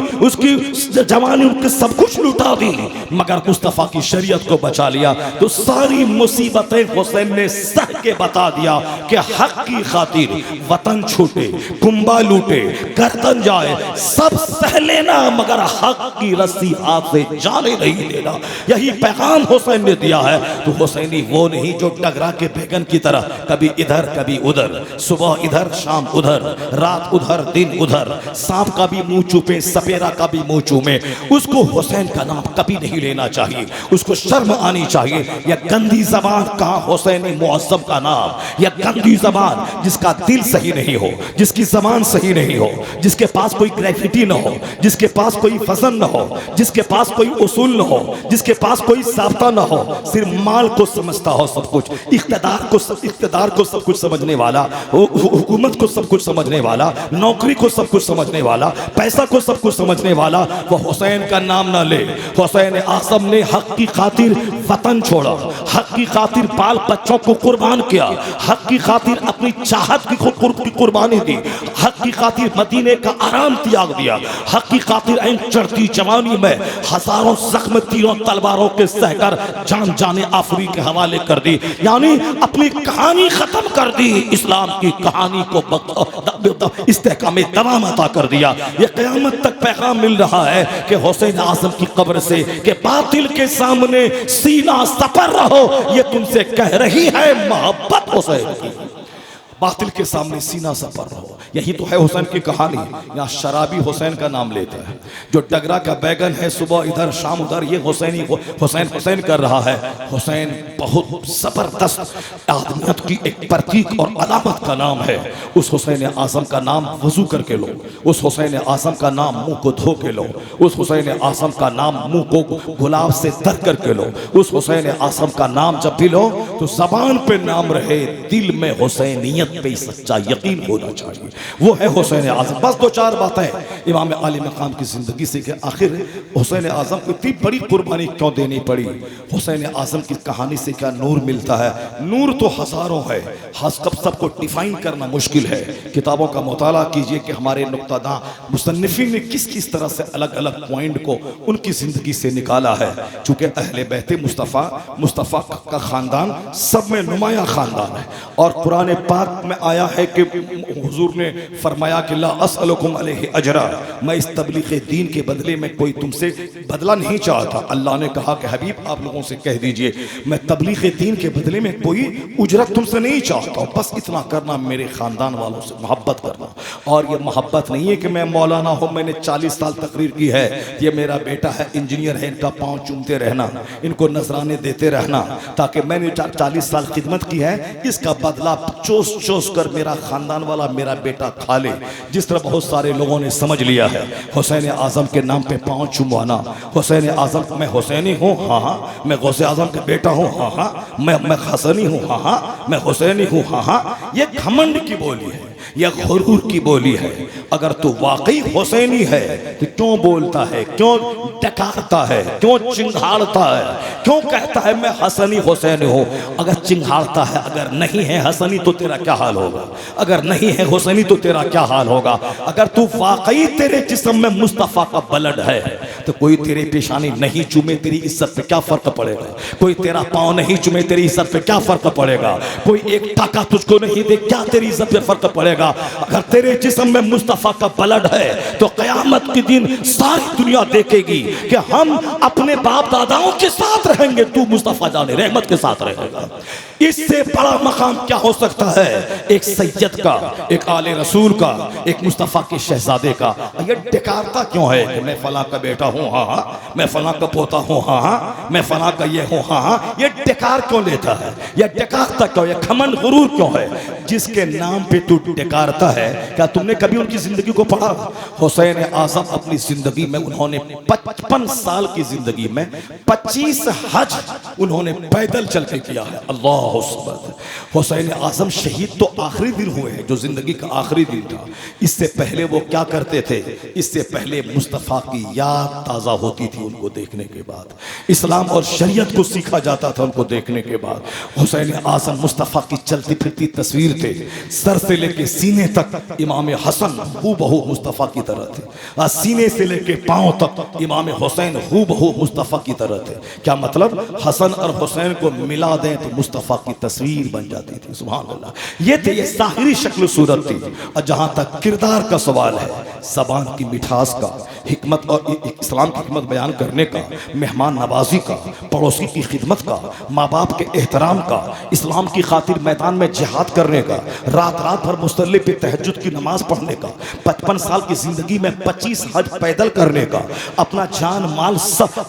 उनके सब कुछ लुटा दी, मगर मुस्तफा की शरीयत को बचा लिया। तो सारी मुसीबतें हुसैन ने सह के बता दिया कि हक की खातिर वतन छूटे, कुंबा लूटे, गर्दन जाए, सब सह लेना, मगर हक की रस्सी हाथ से जाने नहीं देना। यही पैगाम हुसैन ने दिया है। तो हुसैनी वो नहीं जो टगरा के बैगन की तरह कभी इधर कभी उधर, सुबह इधर शाम उधर, रात उधर दिन उधर, सांप का भी मुंह चूपे, सपेरा का भी मुंह चूमे। उसको हुसैन का नाम कभी नहीं लेना चाहिए, उसको शर्म आनी चाहिए। यह गंदी जबान कहा हुसैन मुअज्जम का नाम, यह गंदी जबान जिसका दिल सही नहीं हो, जिसकी जबान सही नहीं हो, जिसके पास कोई ग्रेविटी न हो, जिसके पास कोई फजल न हो, जिसके पास कोई उसूल न हो, जिसके पास कोई साब्ता न हो, सिर्फ माल को समझता हो सब कुछ, इख्तिदार को सब कुछ समझने वाला, हुकूमत को सब कुछ समझने वाला, नौकरी को सब कुछ समझने वाला, पैसा को सब कुछ समझने वाला, वह हुसैन का नाम ना ले। हुसैन आज़म ने हक की खातिर वतन छोड़ा, हक की खातिर बाल बच्चों को कुर्बान किया, हक की खातिर अपनी चाहत की कुर्बानी दी, हक की खातिर मदीने का आराम त्याग दिया, हक की खातिर इन चढ़ती जवानी में हजारों जख्म तीरों तलवारों के सहकर जान जाने आफरी के हवाले कर दी, यानी अपनी कहानी खत्म कर दी, इस्लाम की कहानी को इस्तेहकाम तमाम अता कर दिया। ये क़यामत तक पैगाम मिल रहा है कि हुसैन आज़म की कब्र से कि बातिल के सामने सीना सपर रहो, ये तुमसे कह रही है मोहब्बत हुसैन की। बातिल के सामने सीना सपर रहो, यही तो है हुसैन की कहानी। यहाँ शराबी हुसैन का नाम लेता है, जो डगरा का बैगन है सुबह इधर शाम उधर, ये हुसैन हुसैन कर रहा है। हुसैन बहुत जबरदस्त आदमियत की एक प्रतीक और अलामत का नाम है। उस हुसैन आज़म का नाम वजू करके लो, उस हुसैन आज़म का नाम मुंह को धो के लो, उस हुसैन आज़म का नाम मुंह को गुलाब से तर करके लो, उस हुसैन आज़म का नाम जब भी लो तो जबान पे नाम रहे, दिल में हुसैनियत पे सच्चा यकीन होना चाहिए। वो है हुसैन आज़म। बस दो चार बातें इमाम आली मकाम की जिंदगी से कि आखिर हुसैन आज़म को इतनी बड़ी कुर्बानी क्यों देनी पड़ी, हुसैन आज़म की कहानी से क्या नूर मिलता है। नूर तो हजारों है, सबको डिफाइन करना मुश्किल है। किताबों का मुताला कीजिए कि हमारे नुक्तादा मुसन्निफीन ने किस किस तरह से अलग अलग पॉइंट को उनकी जिंदगी से निकाला है। चूंकि अहले बैत मुस्तफ़ा का खानदान सब में नुमाया खानदान है, और कुरान पाक में आया है कि हुजूर ने फरमाया कि ला असअलुकुम अलैहि अजरा, मैं इस तबलीग दीन के बदले में कोई तुमसे बदला नहीं चाहता। अल्लाह ने कहा कि हबीब आप लोगों से कह दीजिए मैं तबलीग दीन के बदले में कोई उजरत तुमसे नहीं चाहता, बस इतना करना मेरे खानदान वालों से मोहब्बत करना। और ये मोहब्बत नहीं है कि मैं मौलाना हूँ, मैंने 40 साल तकरीर की है, ये मेरा बेटा है इंजीनियर है, इनका पाँव चूमते रहना, इनको नजराने देते रहना ताकि मैंने 40 साल खिदमत की है, इसका बदला चोस चोस कर मेरा खानदान वाला मेरा बेटा खा ले। जिस तरह बहुत सारे लोगों ने समझ लिया है हुसैन आज़म के नाम पे पाँव चुमवाना, हुसैन आज़म मैं हुसैनी हूँ, हाँ हाँ, मैं गौसे आज़म का बेटा हूँ, हाँ हाँ, मैं हसनी हूँ, हाँ हाँ, मैं हुसैनी हूँ, हाँ हाँ, ये घमंड की बोली है, यह गुरूर की बोली है। अगर तू वाकई हुसैनी है तो क्यों बोलता है, क्यों डकारता है, क्यों चिंघाड़ता है, क्यों कहता है मैं हसनी हुसैनी हूँ। अगर चिंघाड़ता है, अगर नहीं है हसनी तो तेरा क्या हाल होगा, अगर नहीं है हुसैनी तो तेरा क्या हाल होगा। अगर तू वाकई तेरे जिस्म में मुस्तफ़ा का ब्लड है तो कोई तेरी पेशानी नहीं चूमे, तेरी इज्जत पे क्या फर्क पड़ेगा, कोई तेरा पाँव नहीं चूमे, तेरी इज्जत पे क्या फर्क पड़ेगा, कोई एक टाका तुझको नहीं दे, क्या तेरी इज्जत पे फर्क पड़ेगा। अगर तेरे जिस्म में मुस्तफ़ा का ब्लड है तो क़यामत के दिन सारी दुनिया देखेगी कि हम अपने बाप दादाओं के साथ रहेंगे, तू मुस्तफ़ा जाने रहमत के साथ रहेगा। इससे बड़ा मकाम क्या हो सकता है एक सैयद का, एक आले रसूल का, एक मुस्तफ़ा के शहजादे का। ये डकारता क्यों है कि मैं फला का बेटा हूँ, हाँ हाँ, मैं फला का पोता हूँ, हाँ हाँ, मैं फला का ये हूँ, हाँ हाँ, ये डकार क्यों लेता है, ये डकारता क्यों, ये घमंड गुरूर क्यों है जिसके नाम पे तू डकारता है। क्या तुमने कभी उनकी जिंदगी को पढ़ा? हुसैन आज़म अपनी जिंदगी में उन्होंने 55 साल की जिंदगी में 25 हज उन्होंने पैदल चल के किया है। अल्लाह हुसैन आज़म शहीद तो आखिरी दिन हुए हैं, जो जिंदगी का आखिरी दिन था। इससे पहले वो क्या करते थे, इससे पहले मुस्तफ़ा की याद ताज़ा होती थी उनको देखने के बाद, इस्लाम और शरीयत को सीखा जाता था उनको देखने के बाद। हुसैन आज़म मुस्तफ़ा की चलती फिरती तस्वीर थे, सर से लेके सीने तक इमाम हसन हूबहू मुस्तफ़ा की तरह थे, और सीने से लेके पाँव तक इमाम हुसैन हूबहू मुस्तफ़ा की तरह थे। क्या मतलब, हसन और हुसैन को मिला दें तो मुस्तफ़ा की तस्वीर बन जाती थी। सुभान अल्लाह, ये थे, ये ज़ाहिरी शक्ल सूरत थी। और जहाँ तक किरदार का सवाल है, ज़बान की मिठास का, हिकमत और इस्लाम की हिकमत बयान करने का, मेहमान नवाजी का, पड़ोसी की खिदमत का, माँ बाप के एहतराम का, इस्लाम की खातिर मैदान में जिहाद करने का, रात रात भर मुस्तल्ले पे तहज्जुद की नमाज पढ़ने का, 55 साल की जिंदगी में 25 हज पैदल करने का, अपना जान माल सब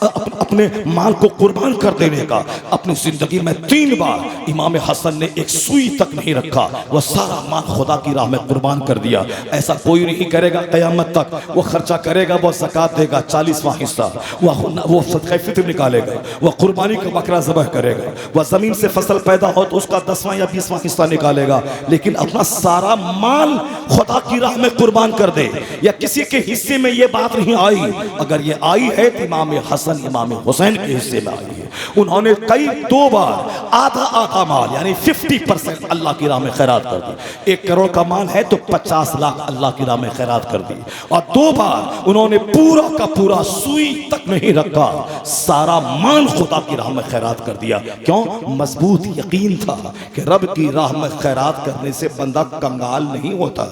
अपने माल को कुर्बान कर देने का, अपनी जिंदगी में 3 बार इमाम हसन ने एक सुई तक नहीं रखा, वह सारा माल खुदा की राह में कुर्बान कर दिया। ऐसा कोई नहीं करेगा क़यामत तक। वो खर्चा करेगा, वो ज़कात देगा 40वां हिस्सा, वो सदक़े फित्र निकालेगा, वह कुर्बानी का बकरा ज़बह करेगा, वह ज़मीन से फसल पैदा हो तो उसका 10वां या 20वां हिस्सा निकालेगा, लेकिन अपना सारा माल खुदा की राह में कुर्बान कर दे। या किसी के हिस्से में ये बात नहीं आई, अगर ये आई है तो इमाम हसन इमाम हुसैन के हिस्से में आई है। उन्होंने कई 2 बार आधा आधा माल यानी 50% अल्लाह की राह में खैरात कर दी। 1 करोड़ का माल है तो 50 लाख अल्लाह की राह में खैरात कर दी। और 2 बार उन्होंने पूरा का पूरा सुई तक नहीं रखा, सारा माल खुदा की राह में खैरात कर दिया। क्यों? मजबूत यकीन था कि रब की राह में खैरात करने से बंदा कंगाल नहीं होता,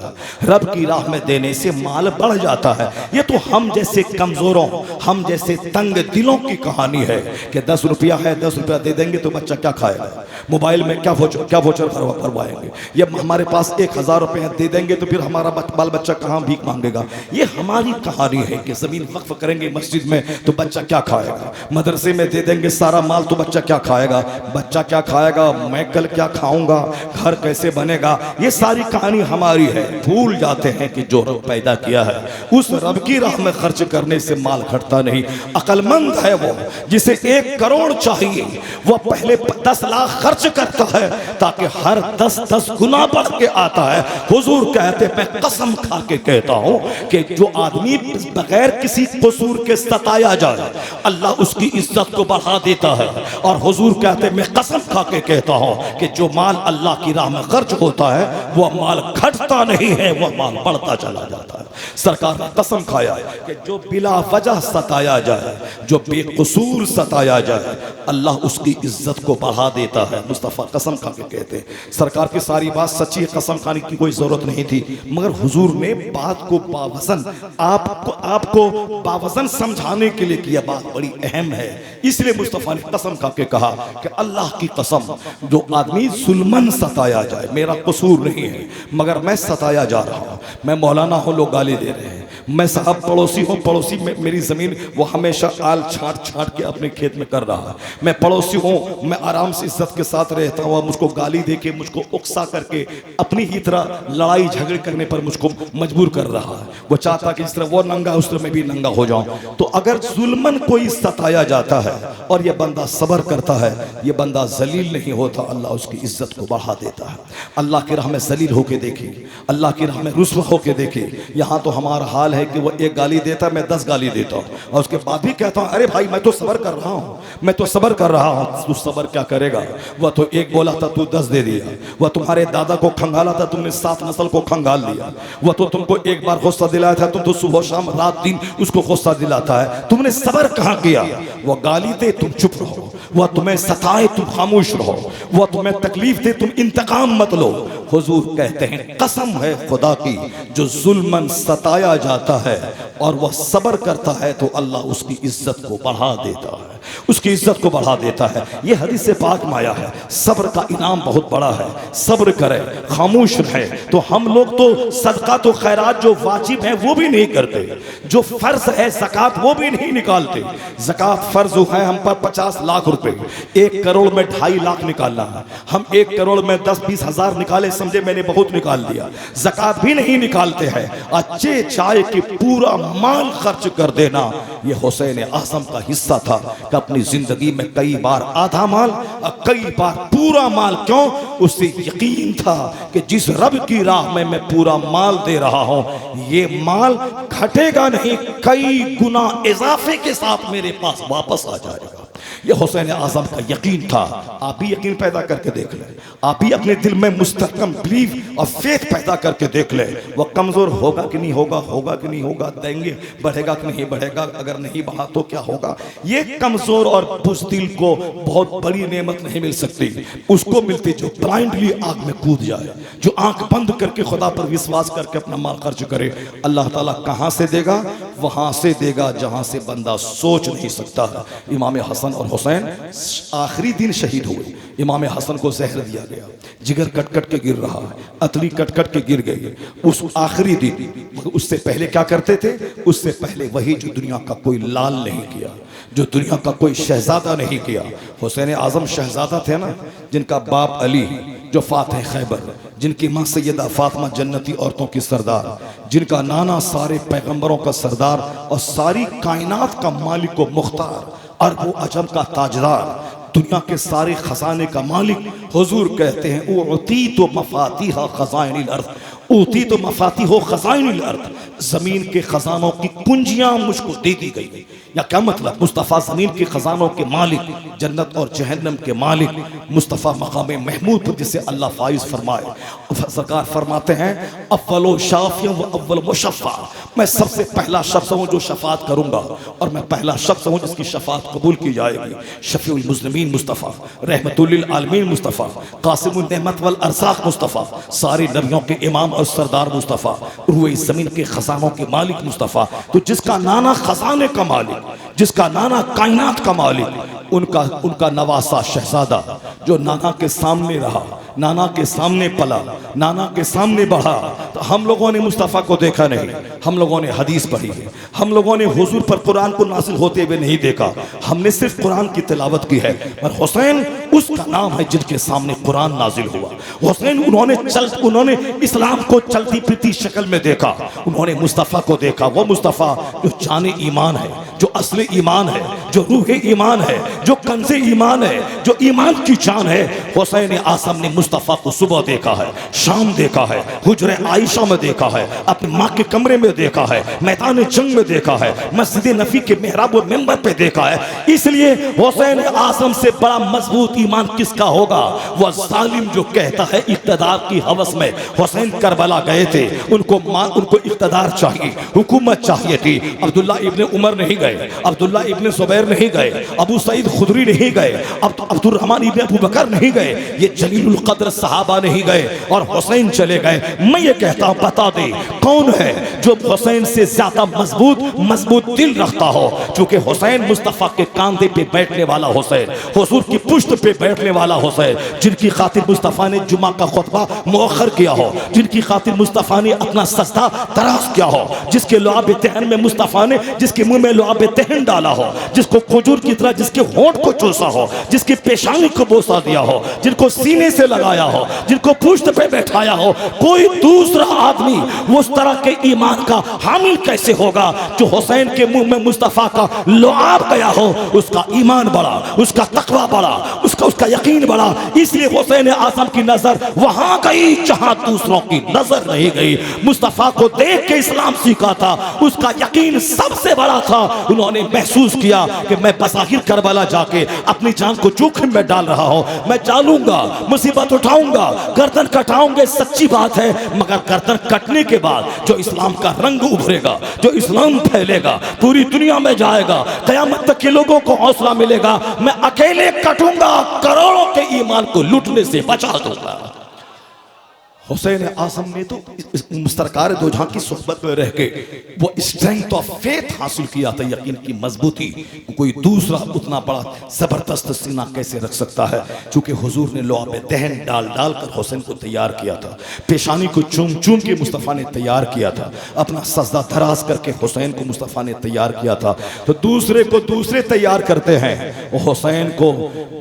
रब की राह में देने से माल बढ़ जाता है। ये तो हम जैसे कमजोरों, हम जैसे तंग दिलों की कहानी है कि 10 रुपया है, 10 रुपया दे देंगे तो बच्चा क्या खाएगा, मोबाइल में क्या वोचर भरवाएंगे, या हमारे पास 1000 रुपये दे देंगे तो फिर हमारा बाल बच्चा कहाँ भीख मांगेगा। ये हमारी कहानी है कि जमीन वक्फ करेंगे मस्जिद में तो बच्चा क्या खाएगा, मदरसे में दे देंगे सारा माल तो बच्चा क्या खाएगा, बच्चा क्या खाएगा, मैं कल क्या खाऊंगा, घर कैसे बनेगा। ये सारी कहानी हमारी है। भूल जाते हैं कि जो रब पैदा किया है उस रब की राह में खर्च करने से माल घटता नहीं। अक्लमंद है वो जिसे 1 करोड़ चाहिए, वो पहले 10 लाख खर्च करता है ताकि हर 10 गुना बढ़ के आता है। हुजूर कहते, मैं कसम खा के कहता हूं कि जो आदमी बगैर किसी कसूर के सताया जाए अल्लाह उसकी इज्जत को बढ़ा देता है। और हुजूर कहते, मैं कसम खा के कहता हूं कि जो माल अल्लाह की राह में खर्च होता है वह माल घटता नहीं है, वह माल बढ़ता चला जाता है। सरकार ने कसम खाया कि जो बिला वजह सताया जाए, जो बेकसूर सताया जाए, अल्लाह उसकी इज्जत को बढ़ा देता है। मुस्तफ़ा कसम खा के कहते हैं। सरकार की सारी बात सच्ची है, कसम खाने की कोई जरूरत नहीं थी, मगर हुजूर ने बात को बावजन आपको बावजन समझाने के लिए किया। बात बड़ी अहम है, इसलिए मुस्तफ़ा ने कसम खा के कहा कि अल्लाह की कसम, जो आदमी जुल्मन सताया जाए, मेरा कसूर नहीं है मगर मैं सताया जा रहा हूँ, मैं मौलाना हूँ लोग गाली दे रहे हैं, मैं साहब पड़ोसी हूँ, पड़ोसी में मेरी जमीन वो हमेशा आल छाट छाट के अपने खेत में कर रहा है, मैं पड़ोसी हूँ, मैं आराम से इज्जत के साथ रहता हूँ, मुझको गाली दे के, मुझको उकसा करके अपनी ही तरह लड़ाई झगड़े करने पर मुझको मजबूर कर रहा है। वो चाहता कि जिस तरह वो नंगा उस तरह मैं भी नंगा हो जाऊं। तो अगर जुल्मन कोई सताया जाता है और ये बंदा सब्र करता है, ये बंदा जलील नहीं होता, अल्लाह उसकी इज्जत को बढ़ा देता है। अल्लाह की राह में जलील होके देखे, अल्लाह की राह में रुस्वा होके देखे। यहाँ तो हमारा हाल है कि वो 1 गाली देता, मैं 10 गाली देता हूँ और उसके बाद भी कहता हूँ, अरे भाई मैं तो सब्र कर रहा हूँ, मैं तो सब्र कर रहा हूँ। तू सब्र क्या करेगा? वह तो 1 बोला था, तू 10 दे दिया। वह तुम्हारे दादा को खंगाला था, तुमने 7 नस्ल को खंगाल दिया। वह तो तुमको 1 बार गुस्सा दिलाया था, तुम तो सुबह शाम रात दिन उसको गुस्सा दिलाता है। तुमने सब्र कहाँ किया? वह गाली दे तुम चुप रहो, वह तुम्हें सताए तुम खामोश रहो, वह तुम्हें तकलीफ दे तुम इंतकाम मत लो। हुजूर कहते हैं, कसम है खुदा की, जो जुल्मन सताया जाता है और वह सब्र करता है तो अल्लाह उसकी इज्जत को बढ़ा देता है, उसकी इज्जत को बढ़ा देता है। यह हदीस से पाक में आया है। सब्र का इनाम बहुत बड़ा है, सब्र करे, खामोश रहे। तो हम लोग तो सदका तो खैरात जो वाजिब है वो भी नहीं करते, जो फर्ज है ज़कात वो भी नहीं निकालते। ज़कात फर्ज है हम पर 50 लाख रुपए, 1 करोड़ में 2.5 लाख निकालना है। हम 1 करोड़ में 10-20 हजार निकाले, समझे मैंने बहुत निकाल दिया। ज़कात भी नहीं निकालते हैं। अच्छे चाय की पूरा माल खर्च कर देना, यह हुसैन आज़म का हिस्सा था कि अपनी जिंदगी में कई बार आधा माल और कई बार पूरा माल। क्यों? उसे यकीन था कि जिस रब की राह में मैं पूरा माल दे रहा हूं, ये माल घटेगा नहीं, कई गुना इजाफे के साथ मेरे पास वापस आ जाएगा। यह हुसैन आज़म का यकीन था। आप भी यकीन पैदा करके देख लें, आप भी अपने दिल में मुस्तहकम बिलीव और फेथ पैदा करके देख लें। वह कमजोर होगा कि नहीं होगा, होगा कि नहीं होगा, देंगे बढ़ेगा कि नहीं बढ़ेगा, अगर नहीं बढ़ा तो क्या होगा। ये कमजोर और बुज़दिल को बहुत बड़ी नेमत नहीं मिल सकती, उसको मिलती जो ब्लाइंडली आग में कूद जाए, जो आंख बंद करके खुदा पर विश्वास करके अपना माल खर्च करे। अल्लाह ताला कहां से देगा? वहां से देगा जहां से बंदा सोच नहीं सकता। इमाम हसन और हुसैन आखिरी दिन शहीद हुए। इमाम हसन को जहर दिया गया, जिगर कट कट के गिर रहा है, अतली कट कट के गिर गई उस आखिरी दिन। उससे पहले क्या करते थे? उससे पहले वही जो दुनिया का कोई लाल नहीं किया, जो दुनिया का कोई शहजादा नहीं किया। हुसैन आज़म शहजादा थे ना, जिनका बाप अली जो फातिह खैबर, जिनकी माँ सैयदा फातिमा जन्नती औरतों की सरदार, जिनका नाना सारे पैगंबरों का सरदार और सारी कायनात का मालिक व मुख्तार, अरब व अजम का ताजदार, दुनिया के सारे खजाने का मालिक। हुजूर कहते हैं, ऊती तो मफातिहा खज़ाइनिल अर्द, ऊती तो मफातिहो खज़ाइनिल अर्द, जमीन के खजानों की कुंजियां मुझको दे दी गई। या क्या मतलब? मुस्तफ़ा ज़मीन के ख़जानों के मालिक, जन्नत और जहन्नम के मालिक, मुस्तफ़ा मकाम महमूद पर जिसे अल्लाह फाइज फरमाए। सरकार फरमाते हैं अव्वलो शाफ़ी व अव्वल मुशफ़्फ़ा, मैं सबसे पहला शख्स हूँ जो शफात करूँगा और मैं पहला शख्स हूँ जिसकी शफात कबूल की जाएगी। शफ़ीउल मुज़लिमीन मुस्तफ़ा, रहमतुल लिल आलमीन मुस्तफ़ा, कासिमुन नेमत वल अरज़ाक़ मुस्तफ़ा, सारे नबियों के इमाम और सरदार मुस्तफ़ा, रूए ज़मीन के ख़ज़ानों के मालिक मुस्तफ़ा। तो जिसका नाना खजाने का मालिक, जिसका नाना कायनात का मालिक, उनका नवासा शहजादा जो नाना के सामने रहा, नाना के सामने पला, नाना के सामने बढ़ा। तो हम लोगों ने मुस्तफ़ा को देखा नहीं, हम लोगों ने हदीस पढ़ी है, हम लोगों ने हुजूर पर कुरान को नासिल होते हुए नहीं देखा, हमने सिर्फ कुरान की तिलावत की है। पर हुसैन उसका नाम है जिनके सामने कुरान नाजिल हुआ। हुसैन उन्होंने इस्लाम को चलती फिरती शक्ल में देखा, उन्होंने मुस्तफ़ा को देखा। वो मुस्तफ़ा जो जाने ईमान है, जो असली ईमान है, जो रूह ईमान है, जो कंज़े ईमान है, जो ईमान की जान है। हुसैन आज़म ने मुस्तफ़ा को सुबह देखा है, शाम देखा है, हुजरे आयशा में देखा है, अपनी माँ के कमरे में देखा है, मैदान जंग में देखा है, मस्जिद नबी के मेहराब और मिंबर पे देखा है। इसलिए हुसैन आज़म से बड़ा मजबूत ईमान किसका होगा? वह जालिम जो कहता है इक़्तिदार की हवस में। हुसैन करबला गए थे, उनको इक़्तिदार चाहिए, हुकूमत चाहिए थी। अब्दुल्ला इब्ने उमर नहीं गए, अब्दुल्ला इब्ने ज़ुबैर नहीं गए, अबू सईद खुदरी नहीं गए, अब्दुर्रहमान इब्ने अबू बकर नहीं गए, ये जलीलुल क़द्र सहाबा नहीं गए और हुसैन चले गए। मैं ये कहता हूं, बता दे कौन है जो हुसैन से ज्यादा मजबूत दिल रखता हो? क्योंकि हुसैन मुस्तफ़ा के कांधे पे बैठने वाला हुसैन, हुजूर की पुश्त पे बैठने वाला हुसैन, जिनकी खातिर मुस्तफ़ा ने जुमा का खुतबा मुअख्खर किया हो, जिनकी खातिर मुस्तफ़ा ने अपना सजदा दराज किया हो, जिसके लुआब तहन में मुस्तफ़ा ने जिसके मुंह में लुआब तहन डाला हो, जिसको खजूर की तरह जिसके होंठ को चूसा हो, जिसकी पेशानी को बोसा दिया हो, जिनको सीने से लगाया हो, जिनको पुश्त पे बैठाया हो, कोई दूसरा आदमी उस तरह के ईमान का हामिल कैसे होगा? जो हुसैन के मुंह में मुस्तफ़ा का लुआब गया हो, उसका ईमान बढ़ा, उसका तकवा बढ़ा, उसका यकीन बढ़ा। इसलिए हुसैन आज़म की नजर वहां गई जहां दूसरों की नजर नहीं गई। मुस्तफ़ा को देख के इस्लाम सीखा था, उसका यकीन सबसे बड़ा था। उन्होंने महसूस किया कि मैं बज़ाहिर करबला जाके अपनी जान को जोखिम में डाल रहा हूं, मैं डालूंगा, मुसीबत उठाऊंगा, गर्दन कटाऊंगे, सच्ची बात है। मगर गर्दन कटने के बाद जो इस्लाम का रंग उभरेगा, जो इस्लाम फैलेगा, पूरी दुनिया में जाएगा, क़यामत तक के लोगों को हौसला मिलेगा। मैं अकेले कटूंगा, करोड़ों के ईमान को लूटने से बचा दूंगा। हुसैन आज़म ने तो सरकार दो जहां की सोहबत में रह के वो स्ट्रेंथ ऑफ फेथ हासिल किया था, यकीन की मजबूती। कोई दूसरा उतना बड़ा जबरदस्त सीना कैसे रख सकता है? क्योंकि हुजूर ने लुआब तहन डाल कर हुसैन को तैयार किया था, पेशानी को चूम चूम के मुस्तफ़ा ने तैयार किया था, अपना सजदा दराज करके हुसैन को मुस्तफ़ा ने तैयार किया था। तो दूसरे को दूसरे तैयार करते हैं, हुसैन को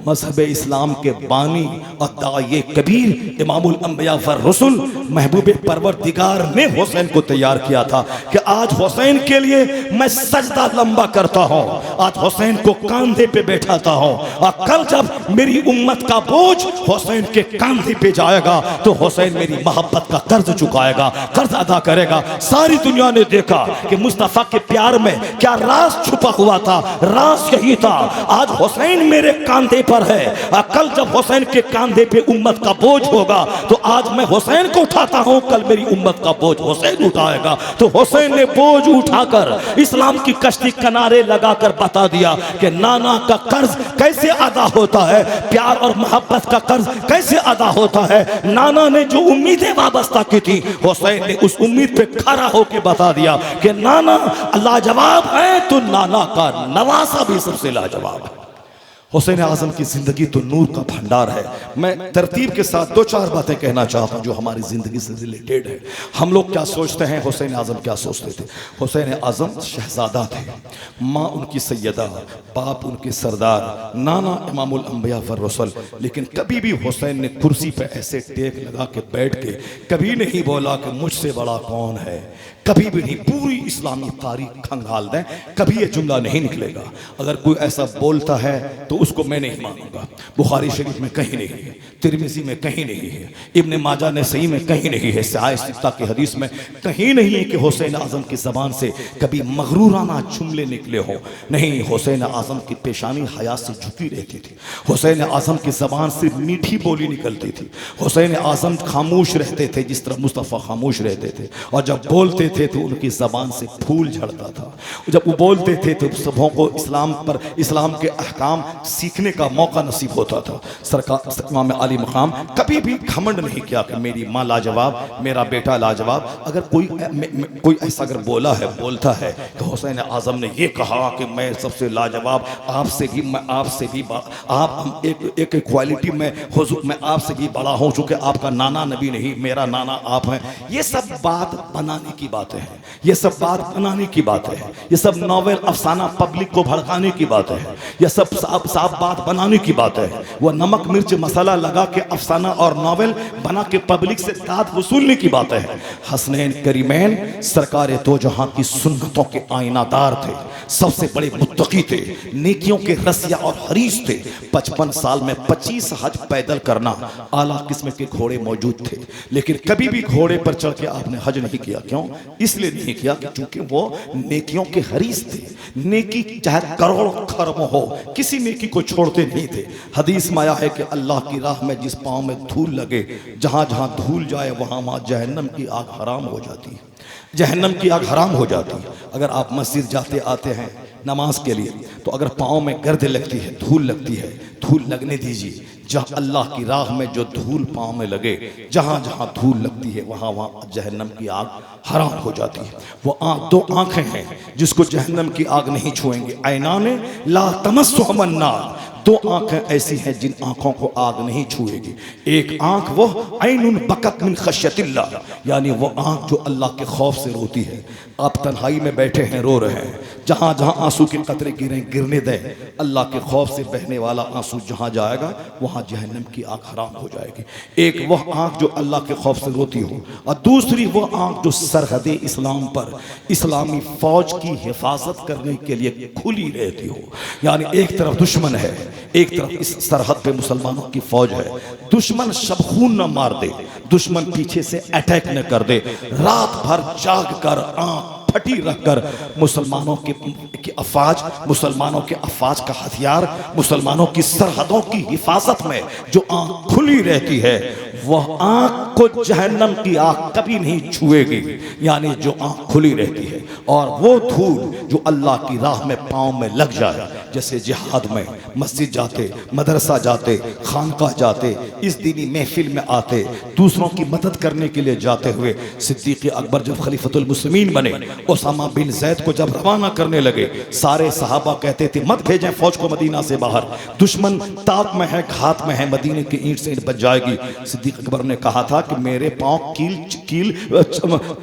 मजहब इस्लाम के बानी और दाई कबीर इमामुल अंबिया व रसूल महबूब परवरदिगार ने हुसैन को तैयार किया था कि आज हुसैन के लिए मैं सजदा लंबा करता हूं, आज हुसैन को कांधे पे बैठाता हूं, और कल जब मेरी उम्मत का बोझ हुसैन के कांधे पे जाएगा तो हुसैन मेरी मोहब्बत का कर्ज चुकाएगा, कर्ज अदा करेगा। सारी दुनिया ने देखा कि मुस्तफ़ा के प्यार में क्या राज छुपा हुआ था, राज यही था, आज हुसैन मेरे कांधे पर है, और कल जब हुसैन के कांधे पे उम्मत का बोझ होगा तो आज मैं हुसैन को उठाता हूं, कल मेरी उम्मत का बोझ हुसैन उठाएगा। तो हुसैन ने बोझ उठाकर इस्लाम की कश्ती किनारे लगाकर बता दिया कि नाना का कर्ज कैसे अदा होता है, प्यार और मोहब्बत का कर्ज कैसे अदा होता है। नाना ने जो उम्मीदें वाबस्ता की थी, हुसैन ने उस उम्मीद पे खड़ा होकर बता दिया कि नाना लाजवाब है तो नाना का नवासा भी सबसे लाजवाब है। हुसैन आज़म की ज़िंदगी तो नूर का भंडार है। मैं तरतीब के साथ दो चार बातें कहना चाहता हूँ जो हमारी ज़िंदगी से रिलेटेड है। हम लोग क्या सोचते हैं, हुसैन आज़म क्या सोचते थे? हुसैन आज़म शहज़ादा थे, माँ उनकी सैयदा, बाप उनके सरदार, नाना इमामुल अंबिया व रसूल। लेकिन कभी भी हुसैन ने कुर्सी पर ऐसे टेक लगा के बैठ के कभी नहीं बोला कि मुझसे बड़ा कौन है, कभी भी नहीं। पूरी इस्लामी तारीख खंगाल दें, कभी ये जुमला नहीं निकलेगा। अगर कोई ऐसा बोलता है तो उसको मैं नहीं मानूंगा। बुखारी शरीफ में कहीं नहीं है, तिरमिज़ी में कहीं नहीं है, इब्ने माजा ने सही में कहीं नहीं है, सहाय सित्ता की हदीस में कहीं नहीं है कि हुसैन आज़म की ज़बान से कभी मगरूराना जुमले निकले हो। नहीं, हुसैन आज़म की पेशानी हया से झुकी रहती थी, हुसैन आज़म की ज़बान से मीठी बोली निकलती थी, हुसैन आज़म खामोश रहते थे जिस तरह मुस्तफ़ा खामोश रहते थे, और जब बोलते थे तो उनकी ज़बान से फूल झड़ता था। जब वो बोलते थे तो सबों को इस्लाम पर, इस्लाम के अहकाम सीखने का मौका नसीब होता था। सरकार इमाम अली मकाम कभी भी घमंड नहीं किया कि मेरी माँ लाजवाब, मेरा बेटा लाजवाब। अगर कोई ऐसा अगर बोलता है कि हुसैन आज़म ने ये कहा कि मैं सबसे लाजवाब, आपसे भी मैं आपसे भी आप एक क्वालिटी में हुजूर मैं आपसे भी बड़ा हूँ, चूँकि आपका नाना नबी नहीं, मेरा नाना आप हैं, ये सब बात बनाने की बातें हैं, ये सब बात बनाने की बातें हैं, ये सब नॉवेल अफसाना पब्लिक को भड़काने की बातें हैं, ये सब साफ बात बनाने की बातें हैं। वह नमक मिर्च मसाला लगा के अफसाना और नॉवेल बना के पब्लिक से दाद वसूलने की बातें हैं। हसनैन करीमैन सरकार दो जहां की सुन्नतों के आईनादार थे, सबसे बड़े मुत्तकी थे, नेकियों के रसिया और हरीस थे। 55 साल में 25 हज पैदल करना, आला किस्म के घोड़े मौजूद थे, लेकिन कभी भी घोड़े पर चढ़ के आपने हज नहीं किया। क्यों? इसलिए नहीं किया कि चूंकि वो नेकियों के हरीस थे। नेकी चाहे करोड़ खरबों हो, किसी नेकी को छोड़ते नहीं थे। हदीस में आया है कि अल्लाह की राह में जिस पाँव में धूल लगे, जहां जहां धूल जाए वहां वहां जहन्नम की आग हराम हो जाती है, जहन्नम की आग हराम हो जाती है। अगर आप मस्जिद जाते आते हैं नमाज के लिए, तो अगर पाँव में गर्द लगती है, धूल लगती है, धूल लगने दीजिए। जहाँ अल्लाह की राह में जो धूल पाँव में लगे, जहाँ जहाँ धूल लगती है वहाँ वहाँ जहन्नम की आग हराम हो जाती है। वो दो आंखें हैं जिसको जहन्नम की आग नहीं छुएंगे। ऐनाने ला तमस्सुहुमुन नार, दो आंखें ऐसी हैं जिन आंखों को आग नहीं छुएगी। एक आंख वो ऐनुन बकत मिन खश्यतिल्लाह, यानी वो आंख जो अल्लाह के खौफ से रोती है। आप तन्हाई में बैठे हैं, रो रहे हैं, जहां जहां आंसू के कतरे गिरने दें, अल्लाह के खौफ से बहने वाला आंसू जहां जाएगा वहां जहन्नम की आग हराम हो जाएगी। एक वह आंख जो अल्लाह के खौफ से रोती हो, और दूसरी वह आंख जो सरहदे इस्लाम पर इस्लामी फौज की हिफाजत करने के लिए खुली रहती हो। यानी एक तरफ दुश्मन है, एक तरफ इस सरहद पे मुसलमानों की फौज है। दुश्मन शबखून न मार दे, दुश्मन पीछे से अटैक न कर दे, रात भर जाग कर आंख फटी रखकर मुसलमानों की अफवाज, मुसलमानों के अफवाज का हथियार, मुसलमानों की सरहदों की हिफाजत में जो आंख खुली रहती है, वह आंख को जहन्नम की आग कभी नहीं छुएगी। यानी जो आंख खुली रहती है, और वो धूल जो अल्लाह की राह में पाँव में लग जाए, जैसे जिहाद में मस्जिद जाते, मदरसा जाते, खानकाह जाते, इस दीनी महफिल में आते, दूसरों की मदद करने के लिए जाते हुए सिद्दीक़ अकबर जब खलीफतुल मुस्लिमीन बने, उसामा बिन ज़ैद को जब रवाना करने लगे, सारे सहाबा कहते थे मत भेजें फौज को मदीना से बाहर, दुश्मन ताक में है, घात में है, मदीने की ईंट से ईंट बच जाएगी। सिद्दीक़ अकबर ने कहा था कि मेरे पाँव कील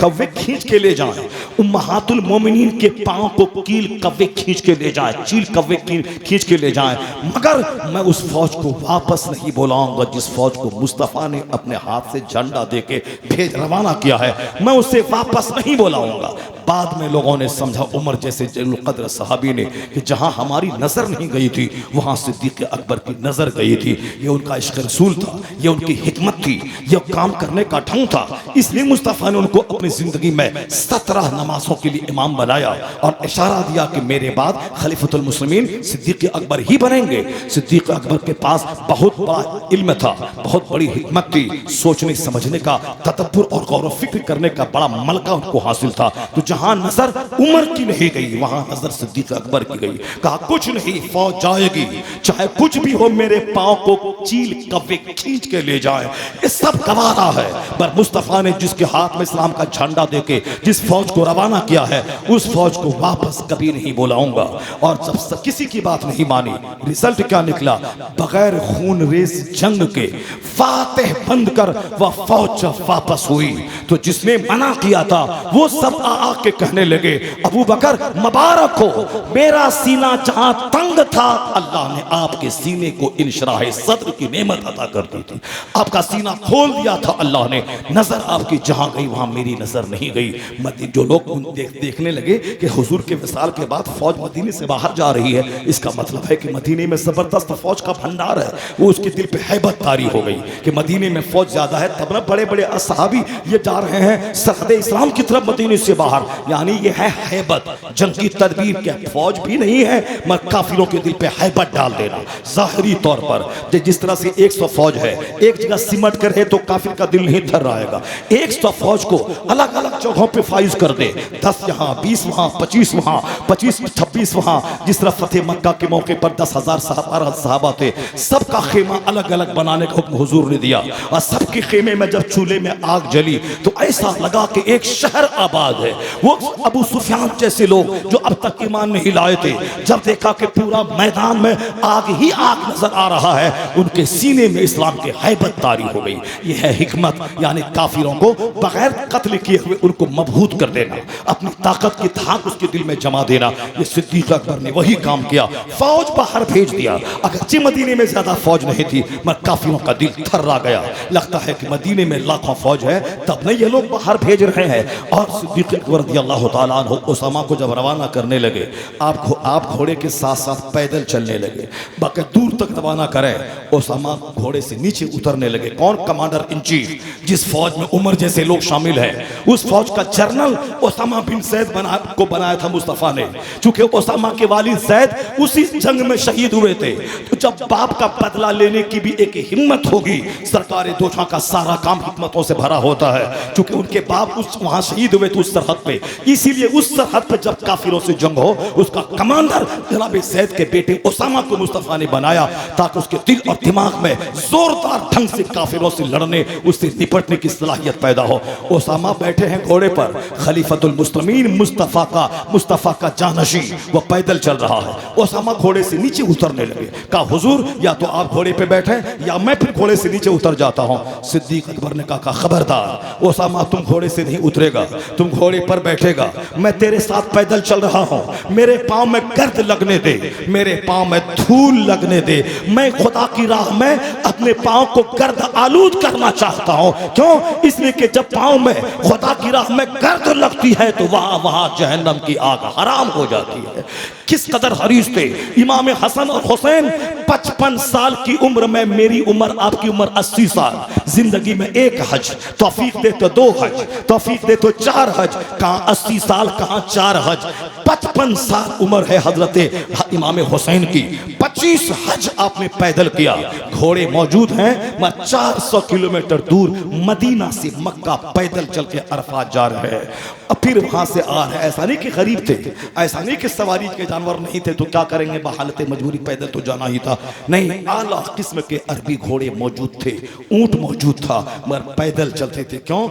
कव्वे खींच के ले जाएं, उम्महातुल मोमिनीन के पाँव को कील कव्वे खींच के ले जाएं, चील कव्वे खींच के ले जाएं, मगर मैं उस फौज को वापस नहीं बुलाऊंगा जिस फौज को मुस्तफ़ा ने अपने हाथ से झंडा देके भेज रवाना किया है, मैं उसे वापस नहीं बुलाऊंगा। बाद में लोगों ने समझा, उमर जैसे जलील क़द्र सहाबी ने, कि जहां हमारी नजर नहीं गई थी वहां सिद्दीक़ अकबर की नजर गई थी। ये उनका इश्क़ रसूल था, ये उनकी हिकमत थी, ये काम करने का ढंग था। इसलिए मुस्तफ़ा ने उनको अपनी जिंदगी में 17 नमाजों के लिए इमाम बनाया और इशारा दिया कि मेरे बाद खलीफतुल मुस्लिमीन सिद्दीक़ अकबर ही बनेंगे। सिद्दीक़ अकबर के पास बहुत बड़ा इल्म था, बहुत बड़ी हिकमत थी, सोचने समझने का, तदब्बुर और गौर फिक्र करने का बड़ा मलका उनको हासिल था। तो जहां नजर उमर की नहीं गई वहां नजर सिद्दीक़ अकबर की गई। कहा कुछ नहीं, फौज जाएगी, चाहे कुछ भी हो, मेरे पांव को चील कव्वे खींच के ले जाए, ये सब गवारा है। पर मुस्तफ़ा ने जिसके हाथ में इस्लाम का झंडा देके जिस फौज को रवाना किया है, उस फौज को वापस कभी नहीं बुलाऊंगा। और जब किसी की बात नहीं मानी, रिजल्ट क्या निकला? बगैर खून रेस जंग के फातेह बनकर वह फौज जब वापस हुई, तो जिसने मना किया था वो सब आ के कहने लगे, अबू बकर मुबारक हो, मेरा सीना जहां तंग था अल्लाह ने आपके सीने को इंशराह सद्र की नेमत अता कर दी थी। आपका सीना खोल दिया था अल्लाह ने, नजर आपकी जहां गई वहां मेरी नजर नहीं गई। जो लोग देखने लगे कि हुजूर के विसाल के बाद फौज मदीने से बाहर जा रही है, इसका मतलब है कि मदीने में जबरदस्त फौज का भंडार है। वो उसके दिल पे हैबत तारी हो गई कि मदीने में फौज ज्यादा है, तब ना बड़े बड़े असहाबी ये जा रहे हैं सरहद इस्लाम की तरफ मदीने से बाहर, यानी ये है हैबत, जंग की तदबीर। क्या फौज भी नहीं है मगर काफिरों के दिल पे हैबत डाल देना जाहिरी तौर पर। जिस तरह से 100 फौज है एक जगह सिमट कर है तो काफिर का दिल नहीं थर आएगा। 100 फौज को अलग अलग जगहों पे फाइज कर दे, 10 यहाँ 20 वहां 25 वहां 25 26 वहां। जिस तरह फतेह मक्का के मौके पर 10,000 सहाबा थे, सबका खेमा अलग अलग बनाने का हुक्म हुजूर ने दिया। और सबके खेमे में जब चूल्हे में आग जली तो ऐसा लगा कि एक शहर आबाद है। वो अबू सुफियान जैसे लोग जो अब तक ईमान नहीं लाए थे, जब देखा कि पूरा मैदान में आग ही आग नजर आ रहा है, उनके सीने में इस्लाम की हैबत तारी हो गई। यह है हिकमत, यानी काफिरों को बगैर कत्ल किए हुए उनको मबहूत कर देना, अपनी ताकत की धाक उसके दिल में जमा देना। ये सिद्दीक अकबर ने वही काम किया, फौज बाहर भेज दिया। अगरचे मदीने में ज्यादा फौज नहीं थी मगर काफिरों का दिल थर्रा गया। लगता है कि मदीने में लाखों फौज है, तब नहीं ये लोग बाहर भेज रहे हैं। और सिद्दीक अकबर रज़ियल्लाहु ताला अन्हु उसामा को जब रवाना करने लगे, आप घोड़े के साथ साथ पैदल चलने लगे, बाकी दूर तक रवाना करें। उसामा घोड़े से नीचे उतरने लगे। कौन? कमांडर इन चीफ, जिस फौज में उमर जैसे लोग शामिल हैं, उस फौज का जनरल उसामा बिन ज़ैद को बनाया था मुस्तफा ने। चूंकि उसामा के वालिद ज़ैद उसी जंग में शहीद हुए थे, तो जब बाप का बदला लेने की भी एक हिम्मत होगी, सरकार दो जहां का सारा काम हिकमतों से भरा होता है। चूंकि उनके बाप वहां शहीद हुए थे उस सरहद पे, इसीलिए उस सरहद पे जब काफिरों से जंग हो, उसका कमांडर जनाब ज़ैद के बेटे उसामा को मुस्तफा ने बनाया ताकि उसके दिल और दिमाग में जोरदार ढंग से काफिरों से लड़ने, उससे निपटने की सलाहियत पैदा हो। उसामा बैठे हैं घोड़े पर, खलीफतुल मुस्लिमीन मुस्तफा का जानशी वो पैदल चल रहा है। उसामा घोड़े से नीचे उतरने लगे। कहा हुजूर या तो आप घोड़े पे बैठे या मैं फिर घोड़े से नीचे उतर जाता हूं। सिद्दीक अकबर ने कहा खबरदार उसामा, तुम घोड़े से नहीं उतरेगा, तुम घोड़े पर बैठेगा। मैं तेरे साथ पैदल चल रहा हूं, मेरे पांव में गर्द लगने दे, मेरे पांव में धूल लगने दे। मैं खुदा की राह में अपने पांव को गर्द आलूद करना चाहता हूं। क्यों? इसलिए कि जब पांव में खुदा की राह में गर्द लगती है तो वहां जहन्नम की आग हराम हो जाती है। किस कदर हरीस थे इमाम हसन और हुसैन। 55 साल की उम्र में, मेरी उम्र आपकी उम्र 80 साल, जिंदगी में एक हज, तौफीक दे तो 2 हज, तौफीक दे तो 4 हज। कहां 80 साल, कहां 4 हज। 55 साल उम्र है हजरत इमाम हुसैन की, 25 हज आपने पैदल किया। घोड़े मौजूद हैं, मैं 400 किलोमीटर दूर मदीना से मक्का पैदल चल के अरफात जा रहे हैं। अब फिर वहां से आ रहे, ऐसा नहीं कि गरीब थे, ऐसा नहीं कि सवारी के जानवर नहीं थे तो क्या करेंगे, बहालत मजबूरी पैदल तो जाना ही था। नहीं, आला किस्म के अरबी घोड़े मौजूद थे, ऊंट मौजूद था, मगर पैदल चलते थे। क्यों?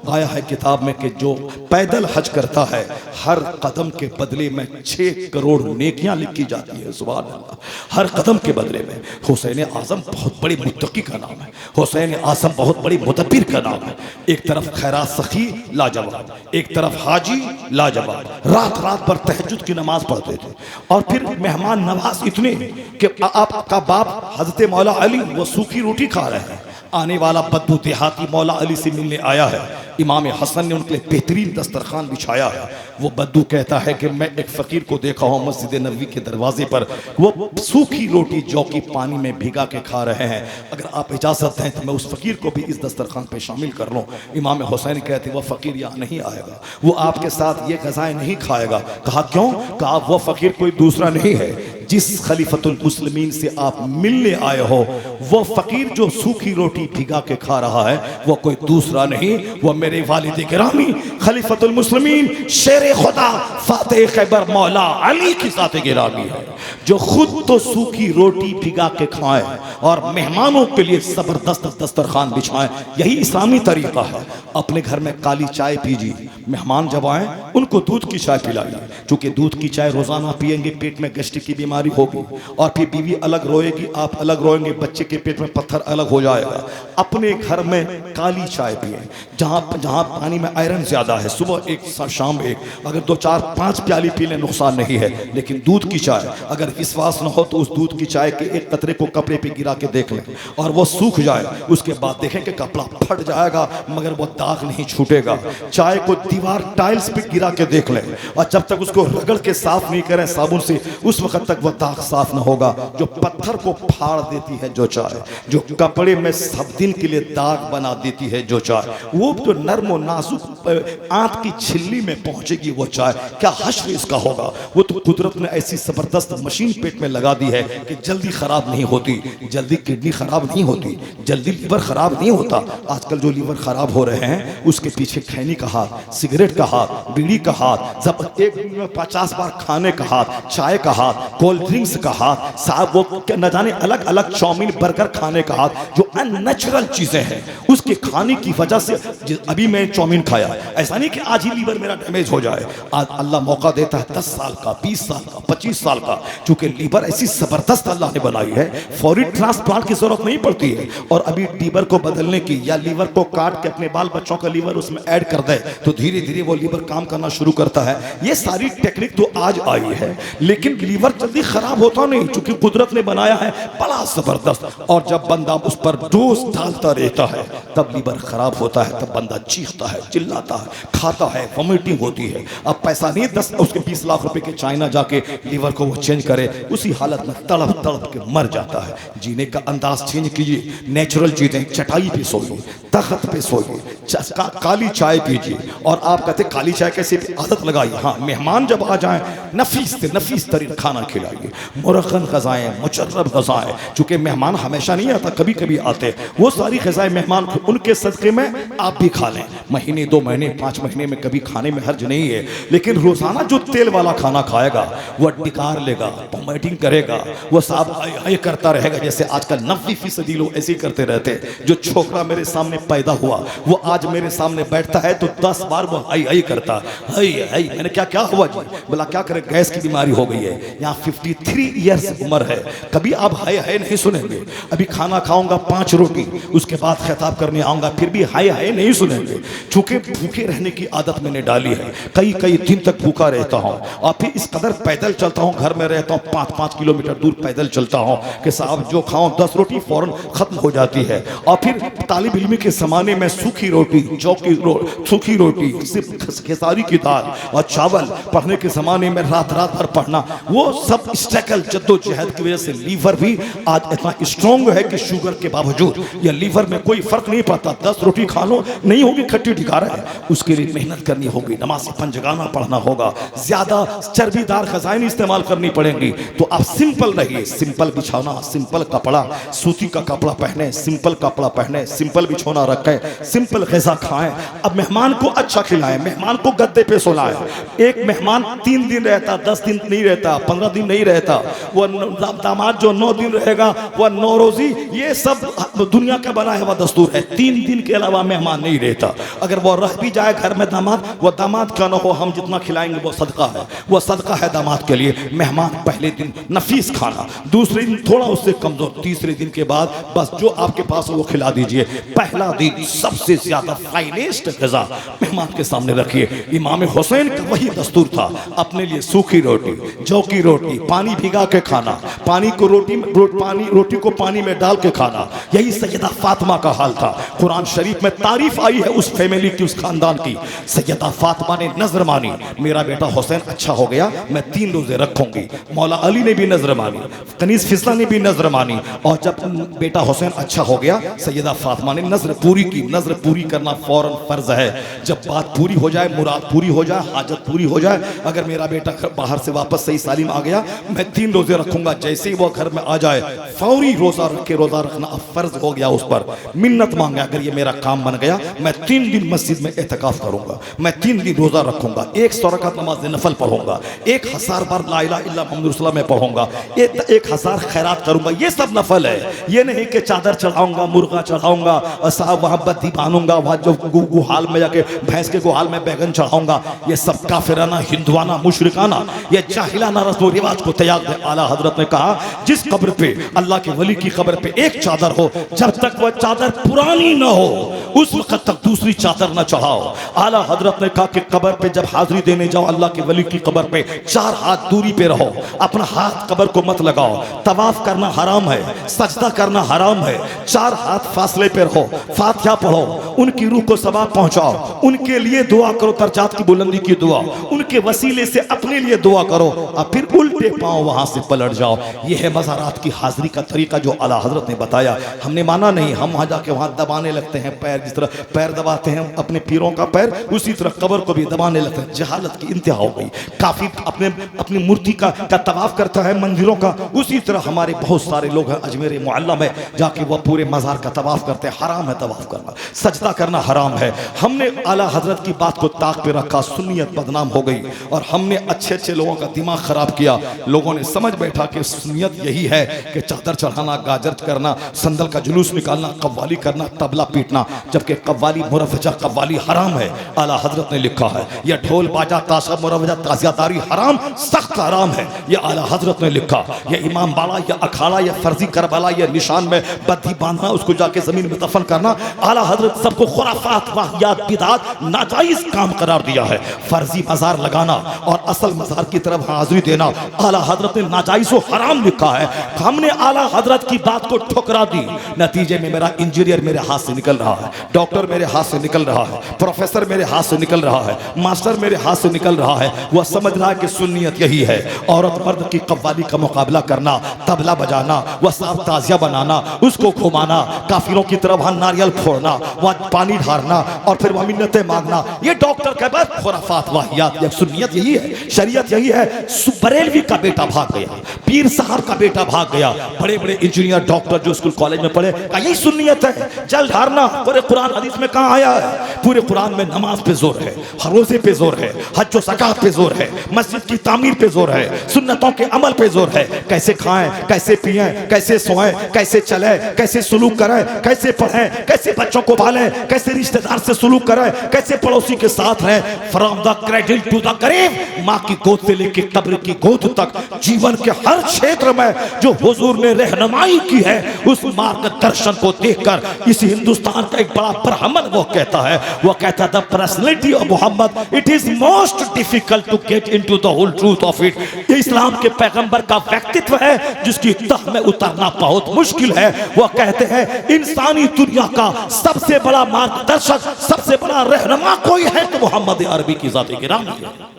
आया है किताब में कि जो पैदल हज करता है हर कदम के बदले में 6 करोड़ नेकियां लिखी जाती है। सुभान अल्लाह। हर कदम के बदले में। हुसैन आजम बहुत बड़ी मुत्तकी का नाम है, हुसैन आजम बहुत बड़ी मुदब्बिर का नाम है। एक तरफ खैरात सखी लाजवाब, एक तरफ हाजी लाजवाब, रात रात भर तहज्जुद की नमाज पढ़ते थे। और फिर मेहमान नवाज इतने कि आपका बाप हजरत मौला अली वो सूखी रोटी खा रहे हैं, आने वाला बद्दू देहाती मौला अली से मिलने आया है। इमाम हसन ने उनके लिए बेहतरीन दस्तरखान बिछाया है। वो बद्दू कहता है कि मैं एक फकीर को देखा हूँ मस्जिद नबवी के दरवाजे पर, वो सूखी रोटी जौ की पानी में भिगा के खा रहे हैं। अगर आप इजाजत दें तो मैं उस फकीर को भी इस दस्तरखान पे शामिल कर लूँ। इमाम हुसैन कहते वो फकीर यहाँ नहीं आएगा, वो आपके साथ ये गज़ाएं नहीं खाएगा। कहा क्यों? कहा वो फकीर कोई दूसरा नहीं है, जिस खलीफतुल मुस्लिमीन से आप मिलने आए हो वो फकीर जो सूखी रोटी भिगा के खा रहा है वो कोई दूसरा नहीं, वो मेरे वालिद गिरामी खलीफतुल मुस्लिमीन शेर खुदा फातेह खैबर मौला अली की ज़ात गिरामी है, जो खुद तो सूखी रोटी भिगा के खाए और मेहमानों के लिए जबरदस्त दस्तरखान बिछाए। यही इस्लामी तरीका है। अपने घर में काली चाय पीजिए, मेहमान जब आए उनको दूध की चाय पिलाइए, क्योंकि दूध की चाय रोजाना पिएंगे पेट में गैस्ट्रिक की बीमारी होगी, और फिर बीवी अलग रोएगी, आप अलग रोएंगे, बच्चे के पेट में पत्थर अलग हो जाएगा। अपने घर में काली चाय पिए, जहाँ जहाँ पानी में आयरन ज्यादा है, सुबह एक शाम एक, अगर 2-4-5 प्याली पी लें नुकसान नहीं है। लेकिन दूध की चाय अगर विश्वास न हो तो उस दूध की चाय के एक कतरे को कपड़े पे गिरा के देख लें और वो सूख जाए, उसके बाद देखें कि कपड़ा फट जाएगा मगर वो दाग नहीं छूटेगा। चाय को दीवार टाइल्स पे गिरा के देख लें और जब तक उसको रगड़ के साफ नहीं करें साबुन से, उस वक्त तक वो दाग साफ न होगा। जो पत्थर को फाड़ देती है जो चाय, जो कपड़े में सब दिन के लिए दाग बना देती है जो चाय, वो जो नर्म और नाजुक आंत की छिल्ली में पहुंचेगी वो चाय, क्या हश्र इसका होगा। वो तो कुदरत ने ऐसी जबरदस्त मशीन पेट में लगा दी है कि जल्दी खराब नहीं होती, जल्दी किडनी खराब नहीं होती, जल्दी लीवर खराब नहीं होता। आजकल जो लीवर खराब हो रहे हैं उसके पीछे खैनी का हाथ, सिगरेट का हाथ, बीड़ी का हाथ, जब एक दिन में 50 बार खाने का हाथ, चाय का हाथ, कोल्ड ड्रिंक्स का हाथ, साहब वो न जाने अलग अलग चाउमीन बर्गर खाने का हाथ, जो अननेचुरल चीजें हैं उसके खाने की वजह से। अभी मैं चाउमीन खाया, ऐसा नहीं कि आज ही लीवर मेरा डैमेज हो जाए, आज अल्लाह मौका देता है 10 साल का, 20 साल का, 25 साल का, क्योंकि लीवर ऐसी जबरदस्त अल्लाह ने बनाई है, फौरी ट्रांसप्लांट की जरूरत नहीं पड़ती है। और अभी लीवर को बदलने की या लीवर को काट के अपने बाल बच्चों का लीवर उसमें ऐड कर दे तो धीरे धीरे वो लीवर काम करना शुरू करता है। ये सारी टेक्निक तो आज आई है, लेकिन लीवर जल्दी खराब होता नहीं, क्योंकि कुदरत ने बनाया है बड़ा जबरदस्त। और जब बंदा उस पर डोज डालता रहता है तब लीवर खराब होता है, तब बंदा चीखता है, चिल्लाता है, खाता है, वॉमिटिंग होती है। अब पैसा नहीं 10 उसके 20 लाख रुपए के चाइना जाके लीवर को वो चेंज करे, उसी हालत में तड़प तड़प के मर जाता है। जीने का अंदाज चेंज कीजिए, नेचुरल चीजें, चटाई पे सोइए, तख्त पे सोइए, काली चाय पीजिए। और आप कहते काली चाय कैसे आदत लगाइए। हाँ, मेहमान जब आ जाए नफीस से नफीस तरीन खाना खिलाइए, मुरक्कन ग़ज़ाएं, मुजर्रब ग़ज़ाएं, चूंकि मेहमान हमेशा नहीं आता, कभी कभी आते, वो सारी ग़ज़ाएं मेहमान उनके सदक़े में आप भी खा लें। महीने 2 महीने 5 महीने में कभी खाने में हर्ज नहीं है, लेकिन रोजाना जो तेल वाला खाना खाएगा वो डिकार लेगा, वॉमिटिंग करेगा, वो साहब हाय करता रहेगा। जैसे आजकल 90% लोग ऐसे ही करते रहते हैं। जो छोकरा मेरे सामने पैदा हुआ वो आज मेरे सामने बैठता है तो 10 बार वो हाय हाय करता, हाय हाय। मैंने क्या क्या हुआ जी? बोला क्या करे, गैस की बीमारी हो गई है। यहाँ 53 ईयर्स उम्र है, कभी आप हाय हाय नहीं सुनेंगे। अभी खाना खाऊंगा 5 रोटी, उसके बाद खिताब करने आऊंगा, फिर भी हाय हाय नहीं सुनेंगे, चूंकि भूखे रहने की आदत मैंने डाली है। कई कई दिन तक भूखा रहता हूँ और फिर इस कदर पैदल चलता हूँ, घर में रहता हूँ 5-5 किलोमीटर दूर पैदल चलता हूँ कि साहब जो खाऊं 10 रोटी फौरन खत्म हो जाती है। और फिर तालिब इल्मी के ज़माने में सूखी रोटी, जौ की सूखी रोटी, सिर्फ खेसारी की दाल और चावल, पढ़ने के ज़माने में रात रात भर पढ़ना, वो सब स्ट्रगल जद्दोजहद की वजह से लीवर भी आज इतना स्ट्रॉन्ग है कि शुगर के बावजूद या लीवर में कोई फर्क नहीं पड़ता। 10 रोटी खा लो नहीं होगी, खट्टी ठिकारा है, उसके लिए मेहनत करनी होगी, नमाज पंजगाना पढ़ना होगा, ज्यादा चर्बीदार ग़ज़ाएं इस्तेमाल करनी पड़ेंगी। तो आप सिंपल रहिए, सिंपल बिछौना, सिंपल कपड़ा, सूती का कपड़ा पहने, सिंपल कपड़ा पहने, सिंपल बिछौना रखें, सिंपल ग़ज़ा खाएं। अब मेहमान को अच्छा खिलाएं, मेहमान को गद्दे पे सोलाएं। एक मेहमान 3 दिन रहता, 10 दिन नहीं रहता, 15 दिन नहीं रहता। वो दामाद जो 9 दिन रहेगा वह 9 रोज़ी, ये सब दुनिया का बना हुआ दस्तूर है। 3 दिन के अलावा मेहमान नहीं रहता। अगर वो रह भी जाए घर में दामाद, वो दामाद का न हो, हम जितना खिलाएंगे वो सदका है, वो सदका है दामाद के लिए। मेहमान पहले दिन नफीस खाना, दूसरे दिन थोड़ा उससे कमजोर, तीसरे दिन के बाद बस जो आपके पास वो खिला दीजिए। पहला दिन सबसे ज्यादा फाइनेस्ट ग़ज़ा मेहमान के सामने रखिए। इमाम हुसैन का वही दस्तूर था, अपने लिए सूखी रोटी, जौ की रोटी, पानी भिगा के खाना, पानी को रोटी को पानी में डाल के खाना। यही सैयदा फातिमा का हाल था। कुरान शरीफ में तारीफ आई है उस फैमिली की, उस खानदान की। सैयदा फातिमा ने नजर मानी, मेरा बेटा हुसैन अच्छा हो गया मैं 3 रोजे रखूंगी। मौला अली ने भी नजर मानी, कनीज फिसला ने भी नजर मानी, और जब बेटा हुसैन अच्छा हो गया सैयदा फातिमा ने नजर पूरी की। नजर पूरी करना फौरन फर्ज है। जब बात पूरी हो जाए, मुराद पूरी हो जाए, हाजत पूरी हो जाए, अगर मेरा बेटा बाहर से वापस सही सालिम आ गया मैं 3 रोजे रखूंगा। जैसे ही वो घर में आ जाए फौरी रोजा रख के, रोजा रखना अब फर्ज हो गया उस पर। मिन्नत मांगे, अगर ये मेरा काम बन गया मैं 3 दिन मस्जिद में एहतिकाफ करूंगा, मैं 3 दिन रोजा रखूंगा, 100 रकात नमाज नफल पढ़ूंगा, 1000 बार ला इलाहा इल्लल्लाह मुहम्मद रसूलुल्लाह में पढ़ूंगा, 1000 खैरात करूंगा। ये सब नफल है। ये नहीं कि चादर चढ़ाऊंगा, मुर्गा चढ़ाऊंगा और साहब वहाँ बत्ती बांधूंगा, वहाँ जो गुहाल में जाके भैंस के गुहाल में बैगन चढ़ाऊंगा, ये सब काफिराना, हिंदुआना, मुशरिकाना, ये जाहिलाना रस्म रिवाज को त्याग दे। आला हजरत ने कहा जिस कब्र पे अल्लाह के वली की कब्र पे एक चादर हो, जब तक वह चादर पुरानी न हो उस वक्त तक दूसरी चादर न चढ़ाओ। आला हजरत ने कहा कि कब्र पे जब हाजिरी देने जाओ अल्लाह के वली की कब्र पे 4 हाथ दूरी पे रहो, अपना हाथ कब्र को मत लगाओ, तवाफ करना हराम है, सजदा करना हराम है, 4 हाथ फासले पे रहो, फातिहा पढ़ो, उनकी रूह को सवाब पहुंचाओ, उनके लिए दुआ करो, दर्जात की बुलंदी की दुआ, उनके वसीले से अपने लिए दुआ करो और फिर उल्टे पांव वहां से पलट जाओ। यह है मज़ारात की हाजिरी का तरीका जो आला हजरत ने बताया। हमने माना नहीं, हम वहां जाके वहां दबाने लगते हैं पैर, जिस तरह पैर दबाते हैं अपने पीरों का पैर, उसी तरह कब्र को भी दबाने लगते हैं। जहालत की इंतहा हो गई। काफी अपनी मूर्ति का तवाफ करता है मंदिरों का, उसी तरह हमारे बहुत सारे लोग हैं अजमेर मुअल्ला में जाके वह पूरे मज़ार का तवाफ करते हैं। हराम है तवाफ करना, सजदा करना हराम है। हमने आला हजरत की बात को ताक पे रखा, सुन्नियत बदनाम हो गई और हमने अच्छे अच्छे लोगों का दिमाग खराब किया। लोगों ने समझ बैठा कि सुन्नियत यही है कि चादर चढ़ाना, गाजर करना, संदल का जुलूस निकालना, कव्वाली करना, तबला पीटना, जबकि कव्वाली मुरवजा कव्वाली हराम है। आला हजरत ने लिखा है यह ढोल बाजा ताशा मुरवजा ताजियादारी हराम, सख्त हराम है। यह आला हजरत ने लिखा। यह इमाम बाड़ा, यह अखाड़ा, यह फर्जी करबला, यह निशान में बत्ती बांधना, उसको जाके जमीन में दफन करना, आला हजरत सबको खुराफात, वाहियात, बिदात, नाजायज काम करार दिया है। फर्जी मजार लगाना और असल मजार की तरफ हाजिरी देना आला हजरत ने नाजायज व हराम लिखा है। हमने आला हजरत की बात को ठुकरा दी। नतीजे में मेरा इंजीनियर मेरे हाथ से निकल रहा है, डॉक्टर मेरे हाथ से निकल रहा है, प्रोफेसर मेरे हाथ से निकल रहा है, मास्टर मेरे हाथ से निकल रहा है। वह समझ रहा है कि सुन्नियत यही है, औरत मर्द की कव्वाली का मुकाबला करना, तबला बजाना, वह साफ ताजिया बनाना, उसको घुमाना, काफिरों की तरह वहां नारियल फोड़ना, वहां पानी ढारना और फिर वहां मिन्नतें मांगना, ये डॉक्टर के बाद खुराफात वाहियात। ये सुन्नियत यही है, शरीयत यही है। बरेलवी का बेटा भाग गया, पीर साहब का बेटा भाग गया, बड़े बड़े इंजीनियर डॉक्टर जो स्कूल कॉलेज में पढ़े, का यही सुन्नियत है, जल ढारना। पूरे कुरान हदीस में कहाँ आया है? पूरे कुरान में नमाज पे जोर है, रोजे पे जोर है, हज व ज़कात पे जोर है, मस्जिद की तामीर पे जोर है, सुन्नतों के अमल पे जोर है। कैसे खाएं, कैसे पिएं, कैसे सोएं, कैसे चले, कैसे सुलूक करें, कैसे पढ़ें, कैसे बच्चों को पालें, कैसे रिश्तेदार से सुलूक करें, कैसे पड़ोसी के साथ रहें। From the cradle to the grave, माँ की गोद से लेके कब्र की गोद तक जीवन के हर क्षेत्र में जो हुजूर ने रहनुमाई की है, उस मार्गदर्शन को देखकर इस हिंदुस्तान का एक बड़ा ब्राह्मण वो कहता है, the personality of Mohammed, it is most difficult to get into the whole truth of it. Islam के पैगंबर का व्यक्तित्व है जिसकी तह में उतरना बहुत मुश्किल है। वह कहते हैं इंसानी दुनिया का सबसे बड़ा मार्गदर्शक, सबसे बड़ा रहनुमा कोई है तो मोहम्मद अरबी की जात गिरामी है।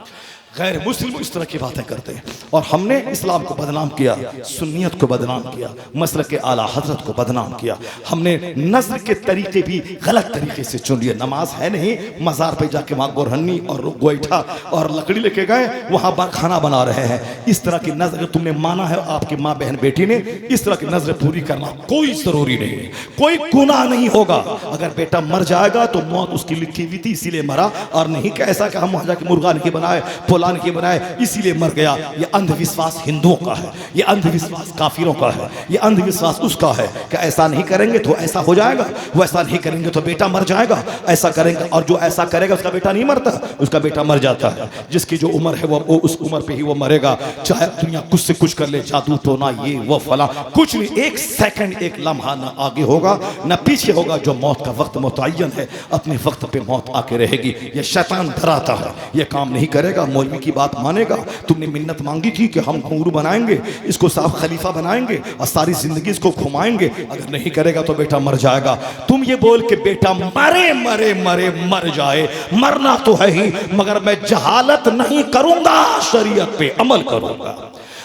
गैर मुस्लिम इस तरह की बातें करते हैं और हमने इस्लाम को बदनाम किया, सुन्नियत को बदनाम किया, मसलक के आला हजरत को बदनाम किया। हमने नज़र के तरीके भी गलत तरीके से चुन लिए। नमाज है नहीं, मज़ार पे जाके वहाँ गोरहन्नी और गोईठा और लकड़ी लेके गए, वहाँ खाना बना रहे हैं। इस तरह की नज़र तुमने माना है आपकी माँ बहन बेटी ने, इस तरह की नज़र पूरी करना कोई ज़रूरी नहीं है, कोई गुनाह नहीं होगा। अगर बेटा मर जाएगा तो मौत उसकी लिखी हुई थी इसीलिए मरा, और नहीं कि ऐसा कि हम वहाँ जाके मुर्गा नहीं बनाए, के बनाए इसीलिए मर गया। ये अंधविश्वास हिंदुओं का है, ये अंधविश्वास काफिरों का है, ये अंधविश्वास उसका है कि ऐसा नहीं करेंगे तो ऐसा हो जाएगा, वैसा नहीं करेंगे तो बेटा मर जाएगा, ऐसा करेंगे और जो ऐसा करेगा उसका बेटा नहीं मरता, उसका बेटा मर जाता है। जिसकी जो उम्र है वो उस उम्र पे ही वो मरेगा, चाहे दुनिया कुछ से कुछ कर ले, जादू तो ना ये वो फला कुछ नहीं, एक सेकंड एक लम्हा ना आगे होगा ना पीछे होगा। जो मौत का वक्त मुतय्यन है, अपने वक्त पे मौत आके रहेगी। ये शैतान डराता है, ये काम नहीं करेगा, मौलवी की बात मानेगा। तुमने मिन्नत मांगी थी कि हम घुंघरू बनाएंगे, इसको साफ खलीफा बनाएंगे और सारी जिंदगी इसको घुमाएंगे, अगर नहीं करेगा तो बेटा मर जाएगा। तुम ये बोल के बेटा मरे मरे मरे मर जाए, मरना तो है ही, मगर मैं जहालत नहीं करूंगा, शरीयत पे अमल करूंगा।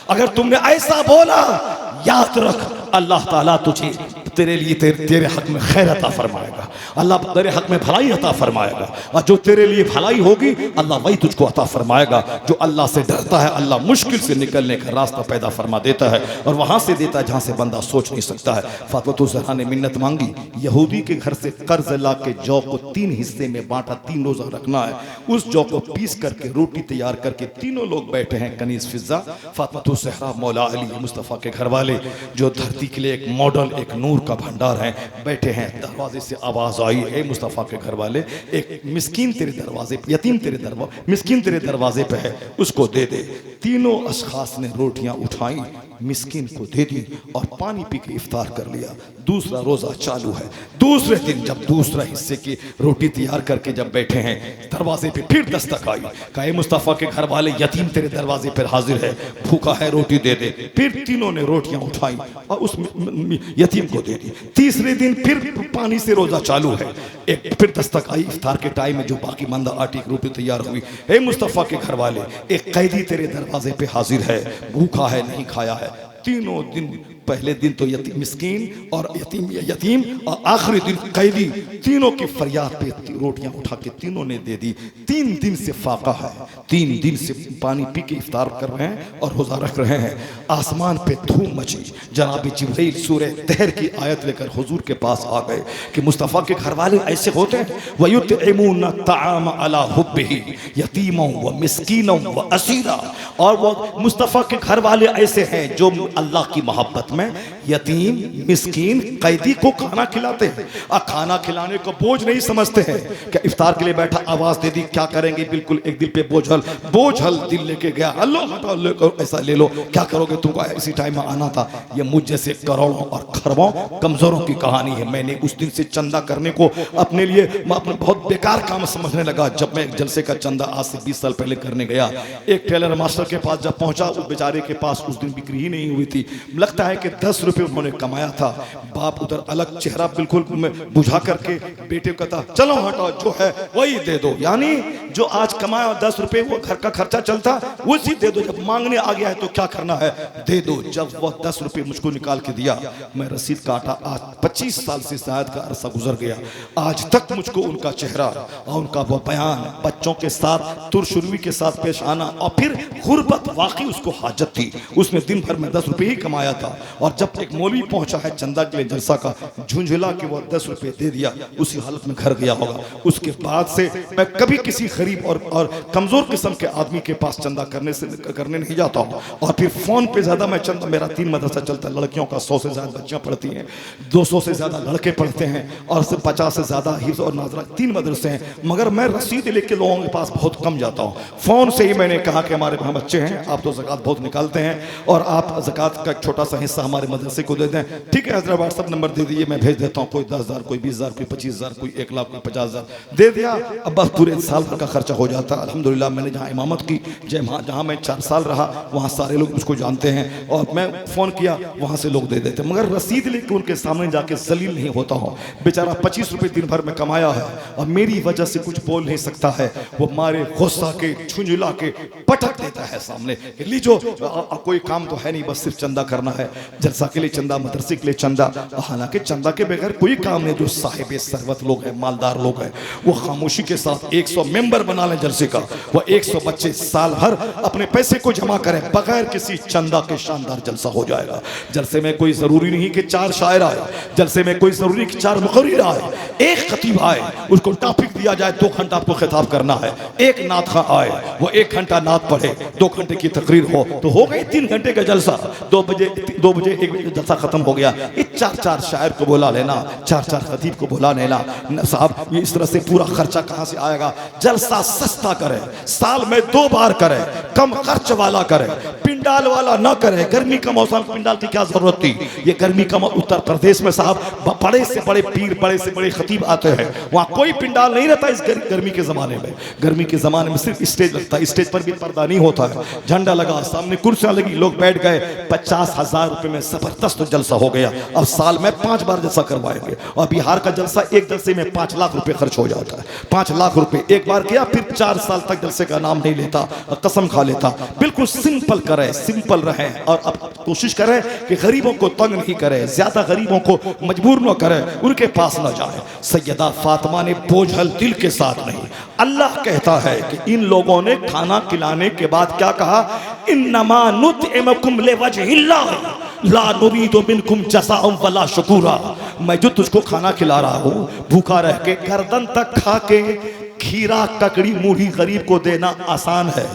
अगर तुमने ऐसा बोला, याद रख अल्लाह ताला तुझे तेरे लिए तेरे हक में खैर अता फरमाएगा। अल्लाह तेरे हक में भलाई अता फरमाएगा, और जो तेरे लिए भलाई होगी अल्लाह वही तुझको अता फरमाएगा। जो अल्लाह से डरता है अल्लाह मुश्किल से निकलने का रास्ता पैदा फरमा देता है, और वहां से देता है जहां से बंदा सोच नहीं सकता है। फातिमा ज़हरा ने मिन्नत मांगी, यहूदी के घर से कर्ज ला के जौ को 3 हिस्से में बांटा, 3 रोजा रखना है। उस जौ को पीस करके रोटी तैयार करके तीनों लोग बैठे हैं कनीज फिजा, फातिमा ज़हरा, मौला अली मुस्तफ़ा के घर वाले, जो धरती के लिए एक मॉडल, एक नूर का भंडार है, बैठे हैं। दरवाजे से आवाज आई, ए मुस्तफ़ा के घर वाले, एक मिस्कीन तेरे दरवाजे पे, यतीम तेरे दरवाजे, मिस्कीन तेरे दरवाजे पे है, उसको दे दे। तीनों अशखास ने रोटियां उठाई, मिस्कीन को दे दी और पानी पी के इफ्तार कर लिया। दूसरा रोजा चालू है। दूसरे दिन जब दूसरा हिस्से की रोटी तैयार करके जब बैठे हैं, दरवाजे पे फिर दस्तक आई, कहा मुस्तफ़ा के घर वाले, यतीम तेरे दरवाजे पर हाजिर है, भूखा है, रोटी दे दे। फिर तीनों ने रोटियां उठाई और उस यतीम को दे दी। तीसरे दिन फिर पानी से रोजा चालू है, एक फिर दस्तक आई, इफ्तार के टाइम में जो बाकी मंदा आटे की रोटी तैयार हुई, हे मुस्तफ़ा के घर वाले, एक कैदी तेरे दरवाजे पे हाजिर है, भूखा है, नहीं खाया है। तीनों दिन, पहले दिन तो यतीम मिस्कीन और यतीम और आखिरी दिन कैदी, तीनों की फरियाद पे रोटियां उठा के तीनों ने दे दी। 3 दिन से फाका है, 3 दिन से पानी पी के इफ्तार कर रहे हैं और रोजा रख रहे हैं। आसमान पे धूम मची। जनाब जिब्रील सूरह तहर की आयत लेकर हुजूर के पास आ गए कि मुस्तफ़ा के घर वाले ऐसे होते हैं, वयुतइमून तआम अला हुब्बिही यतीमन व मिस्कीनन व असीरा, और वो मुस्तफ़ा के घर वाले ऐसे हैं जो अल्लाह की मोहब्बत में यतीम, मिस्कीन, कैदी को खाना खिलाते हैं। और खाना खिलाने को बोझ नहीं समझते हैं। क्या इफ्तार के लिए बैठा, आवाज दे दी, क्या करेंगे, बिल्कुल एक दिल पे बोझल दिल लेके गया, अल्लाह हटाओ, ऐसा ले लो, क्या करोगे, तुमको इसी टाइम में आना था। ये मुझ जैसे करोड़ों और खरबों कमजोरों की कहानी है। मैंने उस दिन से चंदा करने को अपने लिए अपने बहुत बेकार काम समझने लगा। जब मैं एक जलसे का चंदा आज से 20 साल पहले करने गया, एक टेलर मास्टर के पास जब पहुंचा, उस बेचारे के पास उस दिन बिक्री ही नहीं हुई थी। लगता है कि 10 रुपए उन्होंने कमाया था। बाप उधर अलग चेहरा बिल्कुल बुझा करके बेटे को कहता, चलो हटाओ, जो है वही दे दो। यानी जो आज कमाया 10 रुपए, वो घर का खर्चा चलता, उसी दे दो। जब मांगने आ गया है तो क्या करना है, दे दो। जब वो 10 रुपए मुझको निकाल के दिया, मैं रसीद काटा। आज 25 साल से शायद का अरसा गुजर गया, आज तक मुझको उनका चेहरा और उनका वो बयान, बच्चों के साथ तुरशुरवी के साथ पेश आना, और फिर गुर्बत, वाकई उसको हाजत थी। उसने दिन भर में 10 रुपए ही कमाया था। और जब एक मौलवी पहुंचा है चंदा के लिए जलसा का, झुंझुला के वो 10 रुपए दे दिया, उसी हालत में घर गया होगा। उसके बाद से मैं कभी किसी गरीब और कमजोर किस्म के आदमी के पास चंदा करने नहीं जाता हूँ। और फिर फोन पे ज्यादा मैं चंदा, मेरा 3 मदरसा चलता है, लड़कियों का 100 से ज्यादा बच्चियां पढ़ती हैं, 200 से ज्यादा लड़के पढ़ते हैं, और 50 से ज्यादा हिफ्ज़ और नाज़रा, 3 मदरसे हैं। मगर मैं रसीद लेके लोगों के पास बहुत कम जाता हूँ। फोन से ही मैंने कहा कि हमारे वहाँ बच्चे हैं, आप तो ज़कात बहुत निकालते हैं, और आप ज़कात का छोटा सा हिस्सा हमारे मदरसे को दे दें। ठीक है, हज़रत व्हाट्सअप नंबर दे दीजिए, मैं भेज देता हूँ। कोई 10,000, कोई 20,000, कोई 25,000, कोई 1 लाख, कोई 50,000 दे दिया। अब बस पूरे साल भर का खर्चा हो जाता है। अल्हम्दुलिल्लाह, मैंने जहाँ इमामत की, जहाँ मैं 4 साल रहा, वहाँ सारे लोग मुझको जानते हैं, और मैं फ़ोन किया वहाँ से लोग दे देते। मगर रसीद लेके उनके सामने जाके जलील नहीं होता हूँ। बेचारा 25 रुपये दिन भर में कमाया है और मेरी वजह से कुछ बोल नहीं सकता है, वो मारे गुस्सा के, झुंझुला के पटक देता है सामने, लीजो कोई काम तो है नहीं, बस सिर्फ चंदा करना है, जलसा के लिए चंदा, मदरसे के लिए चंदा। हालांकि चंदा के बगैर कोई काम नहीं। जो साहिब सरवत लोग हैं, मालदार लोग हैं, वो खामोशी के साथ 100 मेंबर बना लें जलसे का, वो 100 बच्चे साल भर अपने पैसे को जमा करें, बगैर किसी चंदा के शानदार जलसा हो जाएगा। जलसे में कोई जरूरी नहीं कि 4 शायर आए, जलसे में कोई जरूरी कि 4 मुकर्रिर आए, एक खतीब आए, उसको टॉपिक दिया जाए, 2 घंटा आपको खिताब करना है, एक नात खा आए, वो 1 घंटा नात पढ़े, 2 घंटे की तकरीर हो, तो हो गई 3 घंटे का जलसा। 2 बजे 1 बजे जलसा खत्म हो गया। ये 4 शायर को बुला लेना, 4 खतीब को बुला लेना, साहब ये इस तरह से पूरा खर्चा कहाँ से आएगा। जलसा सस्ता करे, साल में 2 बार करे, कम खर्च वाला करे, पिंडाल वाला ना करे। गर्मी का मौसम, पिंडाल की क्या जरूरत थी। ये गर्मी का उत्तर प्रदेश में साहब बड़े से बड़े पीर, बड़े से बड़े खतीब आते हैं, वहाँ कोई पिंडाल नहीं रहता। इस गर्मी के जमाने में, गर्मी के जमाने में सिर्फ स्टेज लगता है, स्टेज पर भी पर्दा नहीं होता है, झंडा लगा, सामने कुर्सियां लगी, लोग बैठ गए। 50,000 रुपए में जबरदस्त जलसा हो गया। अब साल में 5 बार जलसा करवाएंगे, और बिहार का जलसा एक जलसे में 5 लाख रुपए खर्च हो जाता है। 5 लाख रुपए एक बार किया, फिर 4 साल तक जलसे का नाम नहीं लेता, कसम खा लेता। बिल्कुल सिंपल करे, सिंपल रहे, और अब कोशिश करें कि गरीबों को तंग नहीं करें, ज्यादा गरीबों को मजबूर न करें, उनके पास न जाए। सैयदा फातिमा ने बोझल दिल के साथ नहीं, अल्लाह कहता है कि इन लोगों ने खाना खिलाने के बाद क्या कहा, इन्नमा नुतइमुकुम लिवजहिल्लाह ला नुरीदु मिनकुम जज़ाअन वला शुकूरा। मैं जो तुझको खाना खिला रहा हूँ, भूखा रह के गर्दन तक खा के खीरा ककड़ी मूढ़ी गरीब को देना आसान है,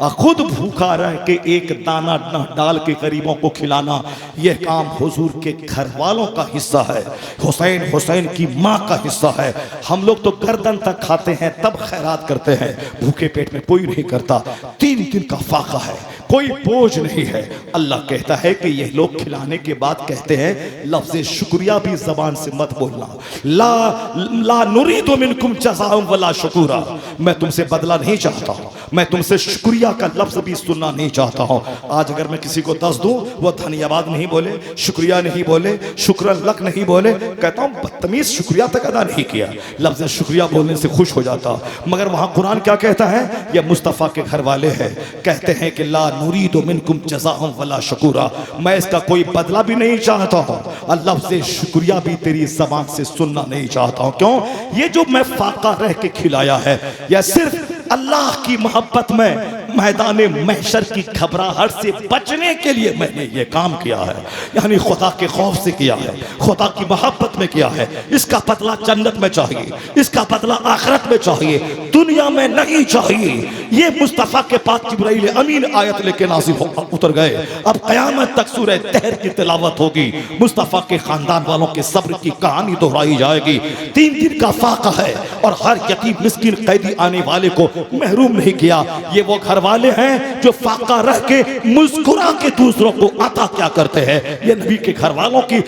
और खुद भूखा रह के एक दाना न डाल के गरीबों को खिलाना, यह काम हुजूर के घर वालों का हिस्सा है, हुसैन की माँ का हिस्सा है। हम लोग तो गर्दन तक खाते हैं तब खैरात करते हैं, भूखे पेट में कोई नहीं करता। 3 दिन का फाका है, कोई बोझ नहीं है। अल्लाह कहता है कि ये लोग खिलाने के बाद कहते हैं लफ्ज़ शुक्रिया भी जबान से मत बोलना, ला नुरीदु मिनकुम जज़ाअन वला शुकूरा। मैं तुमसे बदला नहीं चाहता हूँ, मैं तुमसे शुक्रिया का लफ्ज़ भी सुनना नहीं चाहता हूँ। आज अगर मैं किसी को 10 दूँ, वो धन्यवाद नहीं बोले, शुक्रिया नहीं बोले, शुक्रन लक नहीं बोले, कहता हूँ बदतमीज, शुक्रिया तक अदा नहीं किया। लफ्ज़ शुक्रिया बोलने से खुश हो जाता। मगर वहाँ कुरान क्या कहता है, ये मुस्तफ़ा के घर वाले हैं, कहते हैं कि ला नुरीदु मिनकुम जज़ाअन वला शुकूरा, मैं इसका कोई बदला भी नहीं चाहता हूँ, और लफ्ज़ शुक्रिया भी तेरी ज़बान से सुनना नहीं चाहता हूँ। क्यों? ये जो मैं फाका रह के खिलाया है, यह सिर्फ अल्लाह की मोहब्बत में मैदान महशर की घबराहट से बचने के लिए मैंने ये काम किया है, यानी खुदा के खौफ से किया है, खुदा की मोहब्बत में किया है। इसका बदला जन्नत में चाहिए, इसका बदला आखिरत में चाहिए, दुनिया में नहीं चाहिए। ये मुस्तफ़ा के पास जिब्राइल अमीन आयत लेके नाज़िल उतर गए। अब क़यामत तक सूरह तहर की तिलावत होगी, मुस्तफ़ा के खानदान वालों के सब्र की कहानी दोहराई जाएगी। 3 दिन का फाका है, और हर यतीम मिस्किन कैदी आने वाले को महरूम नहीं किया। ये वो घर वाले हैं जो फाका रह के मुस्कुरा के दूसरों को अता क्या करते हैं। ये नबी के घर वालों की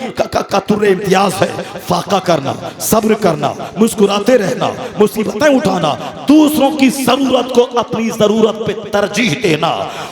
तुर्रे इम्तियाज है, फाका करना, सब्र करना, मुस्कुराते रहना, मुसीबतें उठाना, दूसरों की जरूरत को अपनी जरूरत पे तरजीह देना।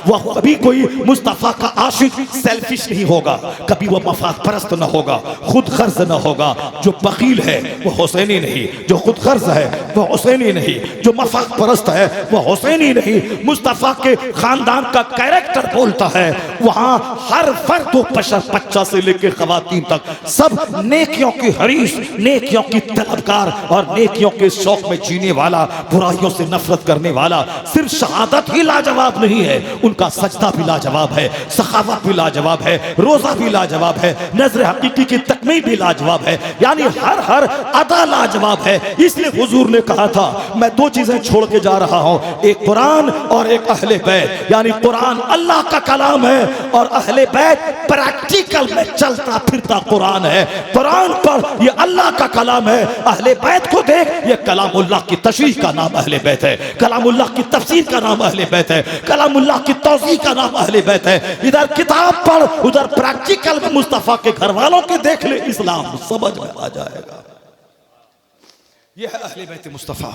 वह कभी कोई मुस्तफ़ा का आशिक सेल्फिश नहीं होगा, कभी वह मफाद परस्त न होगा, खुद गर्ज न होगा। जो बकील है वह हुसैनी नहीं, जो खुद गर्ज है वह हुसैनी नहीं, जो मफाद परस्त है वह हुसैनी नहीं। मुस्तफ़ा के खानदान का कैरेक्टर बोलता है, वहां हर फर्द व बशर, बच्चा से लेकर खवातीन तक, सब नेकियों की हरीस, नेकियों की तलबकार और नेकियों के शौक में जीने वाला, बुराइयों से नफरत करने वाला। सिर्फ शहादत ही लाजवाब नहीं है, उनका सजदा भी लाजवाब है, सखावत भी लाजवाब है, रोजा भी लाजवाब है, नजर हकीकी की तकमील भी लाजवाब है, यानी हर अदा लाजवाब है। इसलिए हुजूर ने कहा था, मैं 2 चीजें छोड़ के जा रहा हूं, एक कुरान और एक अहले बैत। यानी कुरान अल्लाह का कलाम है और अहले बैत प्रैक्टिकल में चलता फिरता कुरान है। कुरान पर यह अल्लाह का कलाम है, अहले बैत को देख, यह कलामुल्लाह की तशरीह का नाम अहले बैत है, कलामुल्लाह की तफसीर का नाम अहले बैत है, कलामुल्लाह की तौज़ीह का नाम अहले बैत है। इधर किताब पढ़, उधर प्रैक्टिकल में मुस्तफ़ा के घर वालों के देख ले, इस्लाम समझ में आ जाएगा। यह है अहले बैत मुस्तफ़ा,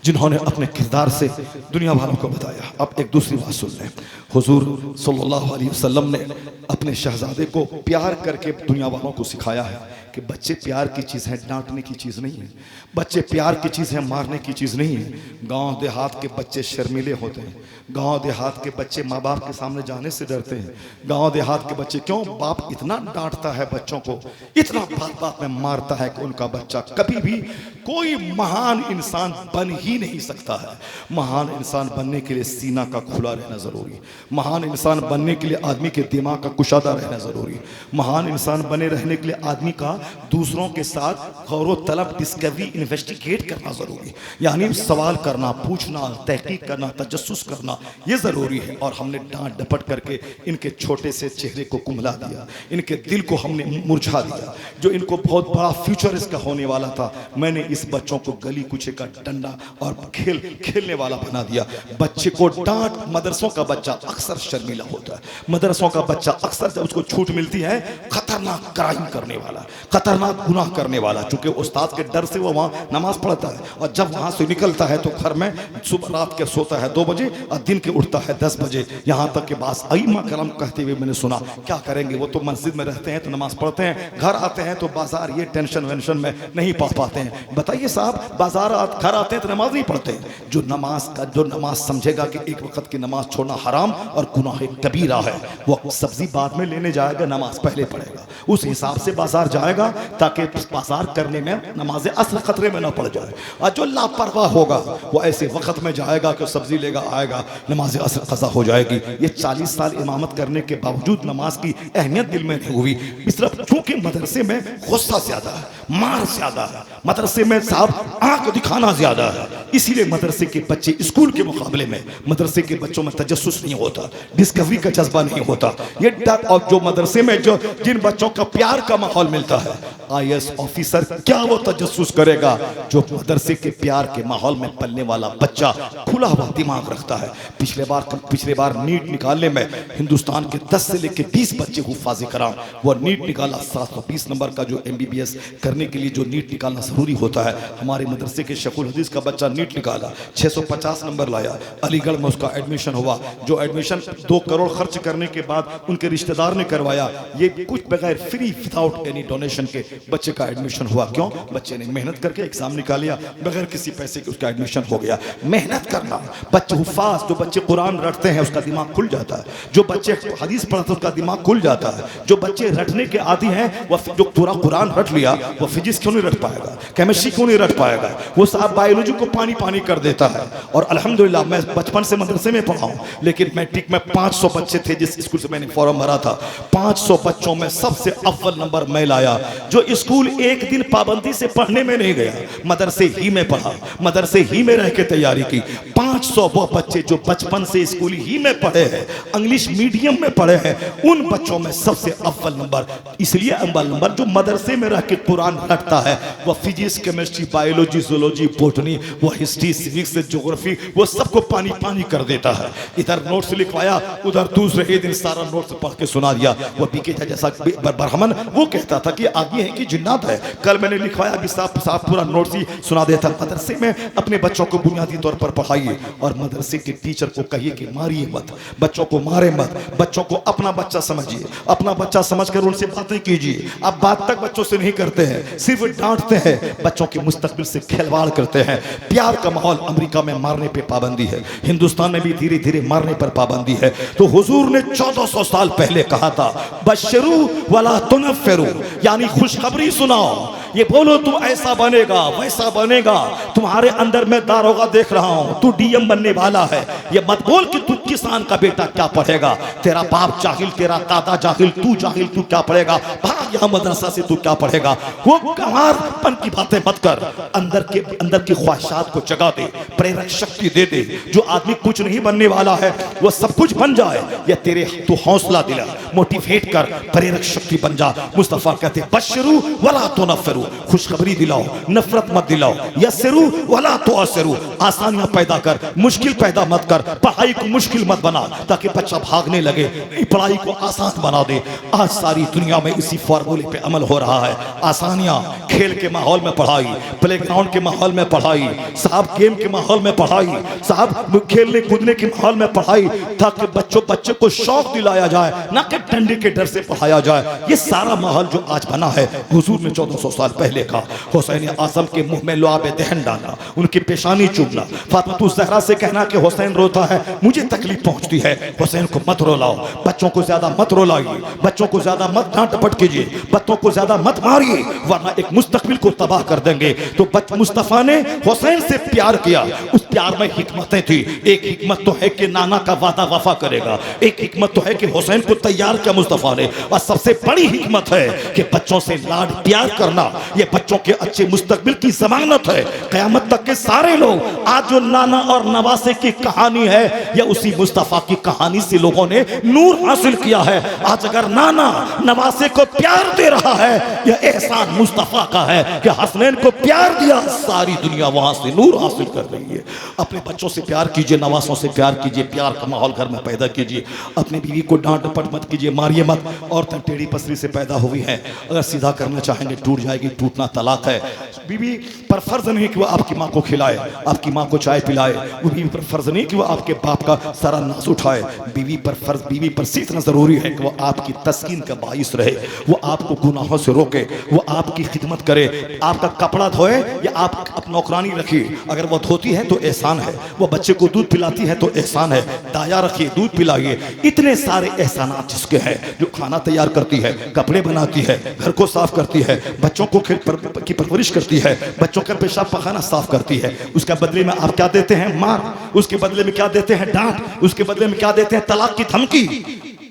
जिन्होंने अपने किरदार से दुनिया वालों को बताया। अब एक दूसरी बात सुन लें, हुजूर सल्लल्लाहु अलैहि वसल्लम ने अपने शहजादे को प्यार करके दुनिया वालों को सिखाया है कि बच्चे प्यार की चीज़ है, डांटने की चीज़ नहीं है। बच्चे प्यार की चीज़ है, मारने की चीज़ नहीं है। गांव देहात के बच्चे शर्मीले होते हैं, गांव देहात के बच्चे माँ बाप के सामने जाने से डरते हैं। गांव देहात के बच्चे, क्यों बाप इतना डांटता है बच्चों को, इतना बात बात में मारता है कि उनका बच्चा कभी भी कोई महान इंसान बन ही नहीं सकता है। महान इंसान बनने के लिए सीना का खुला रहना जरूरी, महान इंसान बनने के लिए आदमी के दिमाग का कुशादा रहना जरूरी, महान इंसान बने रहने के लिए आदमी का दूसरों के साथ गौर तलब, डिस्कवरी, इन्वेस्टिगेट करना जरूरी, यानी सवाल करना, पूछना, तहकीक करना, तजस्सुस करना, ये जरूरी है। और हमने डांट डपट करके इनके छोटे से चेहरे को कुम्हला दिया, इनके दिल को हमने मुरझा दिया। जो इनको बहुत बड़ा फ्यूचर इसका होने वाला था, मैंने इस बच्चों को गली कुचे का डंडा और खेलने वाला बना दिया। बच्चे को डांट, मदरसों का बच्चा अक्सर शर्मीला होता है, मदरसों का बच्चा अक्सर जब उसको छूट मिलती है खतरनाक क्राइम करने वाला, खतरनाक गुनाह करने वाला, चूंकि उस्ताद के डर से वो वहाँ नमाज पढ़ता है और जब वहाँ से निकलता है तो घर में सुबह रात के सोता है 2 बजे और दिन के उठता है 10 बजे। यहाँ तक के बास अइम्मा करम कहते हुए मैंने सुना, क्या करेंगे वो तो मस्जिद में रहते हैं तो नमाज पढ़ते हैं, घर आते हैं तो बाजार ये टेंशन वेंशन में नहीं पढ़ पाते हैं। बताइए साहब, बाजार घर आते हैं तो नमाज नहीं पढ़ते। जो नमाज समझेगा कि एक वक्त की नमाज छोड़ना हराम और गुनाह कबीरा है, वो सब्जी बाद में लेने जाएगा, नमाज पहले पढ़ेगा, उस हिसाब से बाजार जाएगा ताकि बाजार करने में नमाज असर खतरे में ना पड़ जाए। और जो लापरवाह होगा वो ऐसे वक्त में जाएगा कि सब्जी लेगा आएगा, नमाज असर कज़ा हो जाएगी। ये 40 साल इमामत करने के बावजूद नमाज की अहमियत दिल में नहीं हुई। सिर्फ चूंकि मदरसे में गुस्सा ज्यादा है, मार ज्यादा है, मदरसे में साहब आंख दिखाना ज्यादा है, इसीलिए मदरसे के बच्चे स्कूल के मुकाबले में मदरसे के बच्चों में तजस्सुस नहीं होता, डिस्कवरी का जज्बा नहीं होता। ये डर, और जो मदरसे में जो जिन बच्चों का प्यार का माहौल मिलता है, IAS ऑफिसर क्या वो तजस्सुस करेगा जो मदरसे के प्यार के माहौल में पलने वाला बच्चा खुला हुआ दिमाग रखता है। पिछले बार नीट निकालने में हिंदुस्तान के 10 से लेकर 20 बच्चे हुफ़ाज़ कराम, वो नीट निकाला 720 नंबर का, जो MBBS करने के लिए जो नीट निकालना जरूरी होता है। हमारे मदरसे के शेखुल हदीस का बच्चा नीट निकाला, 650 नंबर लाया, अलीगढ़ में उसका एडमिशन हुआ। जो एडमिशन 2 करोड़ खर्च करने के बाद उनके रिश्तेदार ने करवाया, ये कुछ बगैर फ्री विदाउट एनी डोनेशन के बच्चे का एडमिशन हुआ। क्यों? बच्चे ने मेहनत करके एग्जाम निकाल लिया, बगैर किसी पैसे के उसका एडमिशन हो गया। मेहनत करना, बच्चे हुफ़ाज़, जो बच्चे कुरान रटते हैं उसका दिमाग खुल जाता है, जो बच्चे हदीस पढ़ते हैं उसका दिमाग खुल जाता है। जो बच्चे रटने के आदी हैं, वो जो पूरा कुरान रट लिया, वो फिजिक्स क्यों नहीं रट पाएगा, केमिस्ट्री क्यों नहीं रट पाएगा, वो साहब बायोलॉजी को पानी पानी कर देता है। और अल्हम्दुलिल्लाह मैं बचपन से मदरसे में पढ़ा हूँ, लेकिन मैट्रिक में 500 बच्चे थे जिस स्कूल से मैंने फॉर्म भरा था, 500 बच्चों में सबसे अव्वल नंबर मैं लाया। जो स्कूल एक दिन पाबंदी से पढ़ने में नहीं गया, मदरसे ही में पढ़ा, मदरसे ही में रह के तैयारी की, 500 वो बच्चे जो बचपन से स्कूल ही में पढ़े हैं, इंग्लिश मीडियम में पढ़े हैं, उन बच्चों में सबसे अव्वल नंबर। इसलिए अव्वल नंबर जो मदरसे में रह के कुरान रखता है, वो physics, chemistry, biology, zoology, botany, वो हिस्ट्री, सिविक्स, ज्योग्राफी, वो सबको पानी पानी कर देता है। इधर नोट्स लिखवाया, उधर दूसरे ही दिन सारा नोट्स पढ़ के सुना दिया। वो बीके जैसा बरहमन वो कहता था कि आगे है कि जिन्नात है। कल मैंने लिखवाया कि साफ पूरा नोट्स ही सुना देता। मदरसे में अपने बच्चों को बुनियादी तौर पर पढ़ाइए और मदरसे के टीचर को कहिए कि मारिए मत, बच्चों को मारे मत, बच्चों को अपना बच्चा समझिए, अपना बच्चा समझकर उनसे बातें कीजिए। अब बात तक बच्चों से नहीं करते हैं, सिर्फ डांटते हैं, बच्चों के मुस्तकबिल से खिलवाड़ करते हैं। प्यार का माहौल, अमेरिका में मारने पे पाबंदी है, हिंदुस्तान में भी धीरे धीरे मारने पर पाबंदी है। तो हुजूर ने 1400 साल पहले कहा था, बशरू वला तुनफिरू, यानी खुशखबरी सुनाओ, ये बोलो तू ऐसा बनेगा वैसा बनेगा, तुम्हारे अंदर मैं दारोगा देख रहा हूं, तू DM बनने वाला है। ये मत बोल कि तू किसान का बेटा क्या पढ़ेगा, तेरा बाप जाहिल, तेरा दादा जाहिल, तू क्या पढ़ेगा, भाग यहाँ मदरसा से, तू क्या पढ़ेगा। वो गंवारपन की बातें मत कर, अंदर की ख्वाहिशात को जगा दे, प्रेरक शक्ति दे दे। जो आदमी कुछ नहीं बनने वाला है वो सब कुछ बन जाए, या तेरे तू हौसला दिला, मोटिवेट कर, प्रेरक शक्ति बन जा। मुस्तफा कहते बशरू वला तुनफिरू, खुशखबरी दिलाओ, नफरत मत दिलाओ, यस्सिरू वला तुअस्सिरू, आसानियां पैदा कर, मुश्किल पैदा मत कर, पढ़ाई को मुश्किल मत बना ताकि बच्चा भागने लगे, पढ़ाई को आसान बना दे। आज सारी दुनिया में इसी फॉर्मूले पे अमल हो रहा है। आसानियां, खेल के माहौल में पढ़ाई, प्लेग्राउंड के माहौल में पढ़ाई, साहब गेम के माहौल में पढ़ाई, साहब खेलने कूदने के माहौल में पढ़ाई, ताकि बच्चे को शौक दिलाया जाए, ना कि डंडे के डर से पढ़ाया जाए। ये सारा माहौल जो आज बना है, हुजूर ने 1400 साल पहले का। हुसैन आज़म के मुंह में लुआब दहन डाला, उनकी पेशानी चूमना, फातिमा ज़हरा से कहना कि हुसैन रोता है, मुझे तकलीफ पहुंचती है, हुसैन को मत रुलाओ, बच्चों को ज्यादा मत रुलाइए, बच्चों को ज्यादा मत डांट डपट कीजिए, बच्चों को ज्यादा मत मारिए, वरना एक मुस्तकबिल को तबाह कर देंगे। तो मुस्तफ़ा ने हुसैन से प्यार किया, उस प्यार में हिकमतें थी। एक हिकमत तो है कि नाना का वादा वफा करेगा, एक हिकमत तो है कि हुसैन को तैयार किया मुस्तफ़ा ने, और सबसे बड़ी हिकमत है कि बच्चों से लाड प्यार करना, ये बच्चों के अच्छे मुस्तकबिल की जमानत है। क़यामत तक के सारे लोग आज जो नाना और नवासे की कहानी है, यह उसी मुस्तफा की कहानी से लोगों ने नूर हासिल किया है। आज अगर नाना नवासे को प्यार दे रहा है, यह एहसान मुस्तफा का है कि हसनैन को प्यार दिया, सारी दुनिया वहां से नूर हासिल कर रही है। अपने बच्चों से प्यार कीजिए, नवासों से प्यार कीजिए, प्यार का माहौल घर में पैदा कीजिए। अपनी बीवी को डांट डपट मत कीजिए, मारिए मत। औरतें टेढ़ी पसली से पैदा हुई हैं, अगर सीधा करना चाहेंगे टूट जाएगी, टूटना तलाक है। बीवी पर फर्ज नहीं कि वह आपकी माँ को खिलाए, आपकी माँ को चाय पिलाए। वो बीवी पर फर्ज नहीं कि वह आपके बाप का सारा नाज उठाए। बीवी पर इतना जरूरी है कि वह आपकी तस्कीन का बाइस रहे, वो आपको गुनाहों से रोके, वो आपकी खिदमत करे। आपका कपड़ा धोए या आप नौकरानी रखिए, अगर वो धोती है तो एहसान है। वो बच्चे को दूध पिलाती है तो एहसान है। दाया रखिए, दूध पिलाइए। इतने सारे एहसानात जिसके हैं, जो खाना तैयार करती है, कपड़े बनाती है, घर को साफ करती है, बच्चों को की परवरिश करती है, बच्चों का पेशाब पखाना साफ करती है। उसके बदले में आप क्या देते हैं? मार। उसके बदले में क्या देते हैं? डांट। उसके बदले में क्या देते हैं? तलाक की धमकी।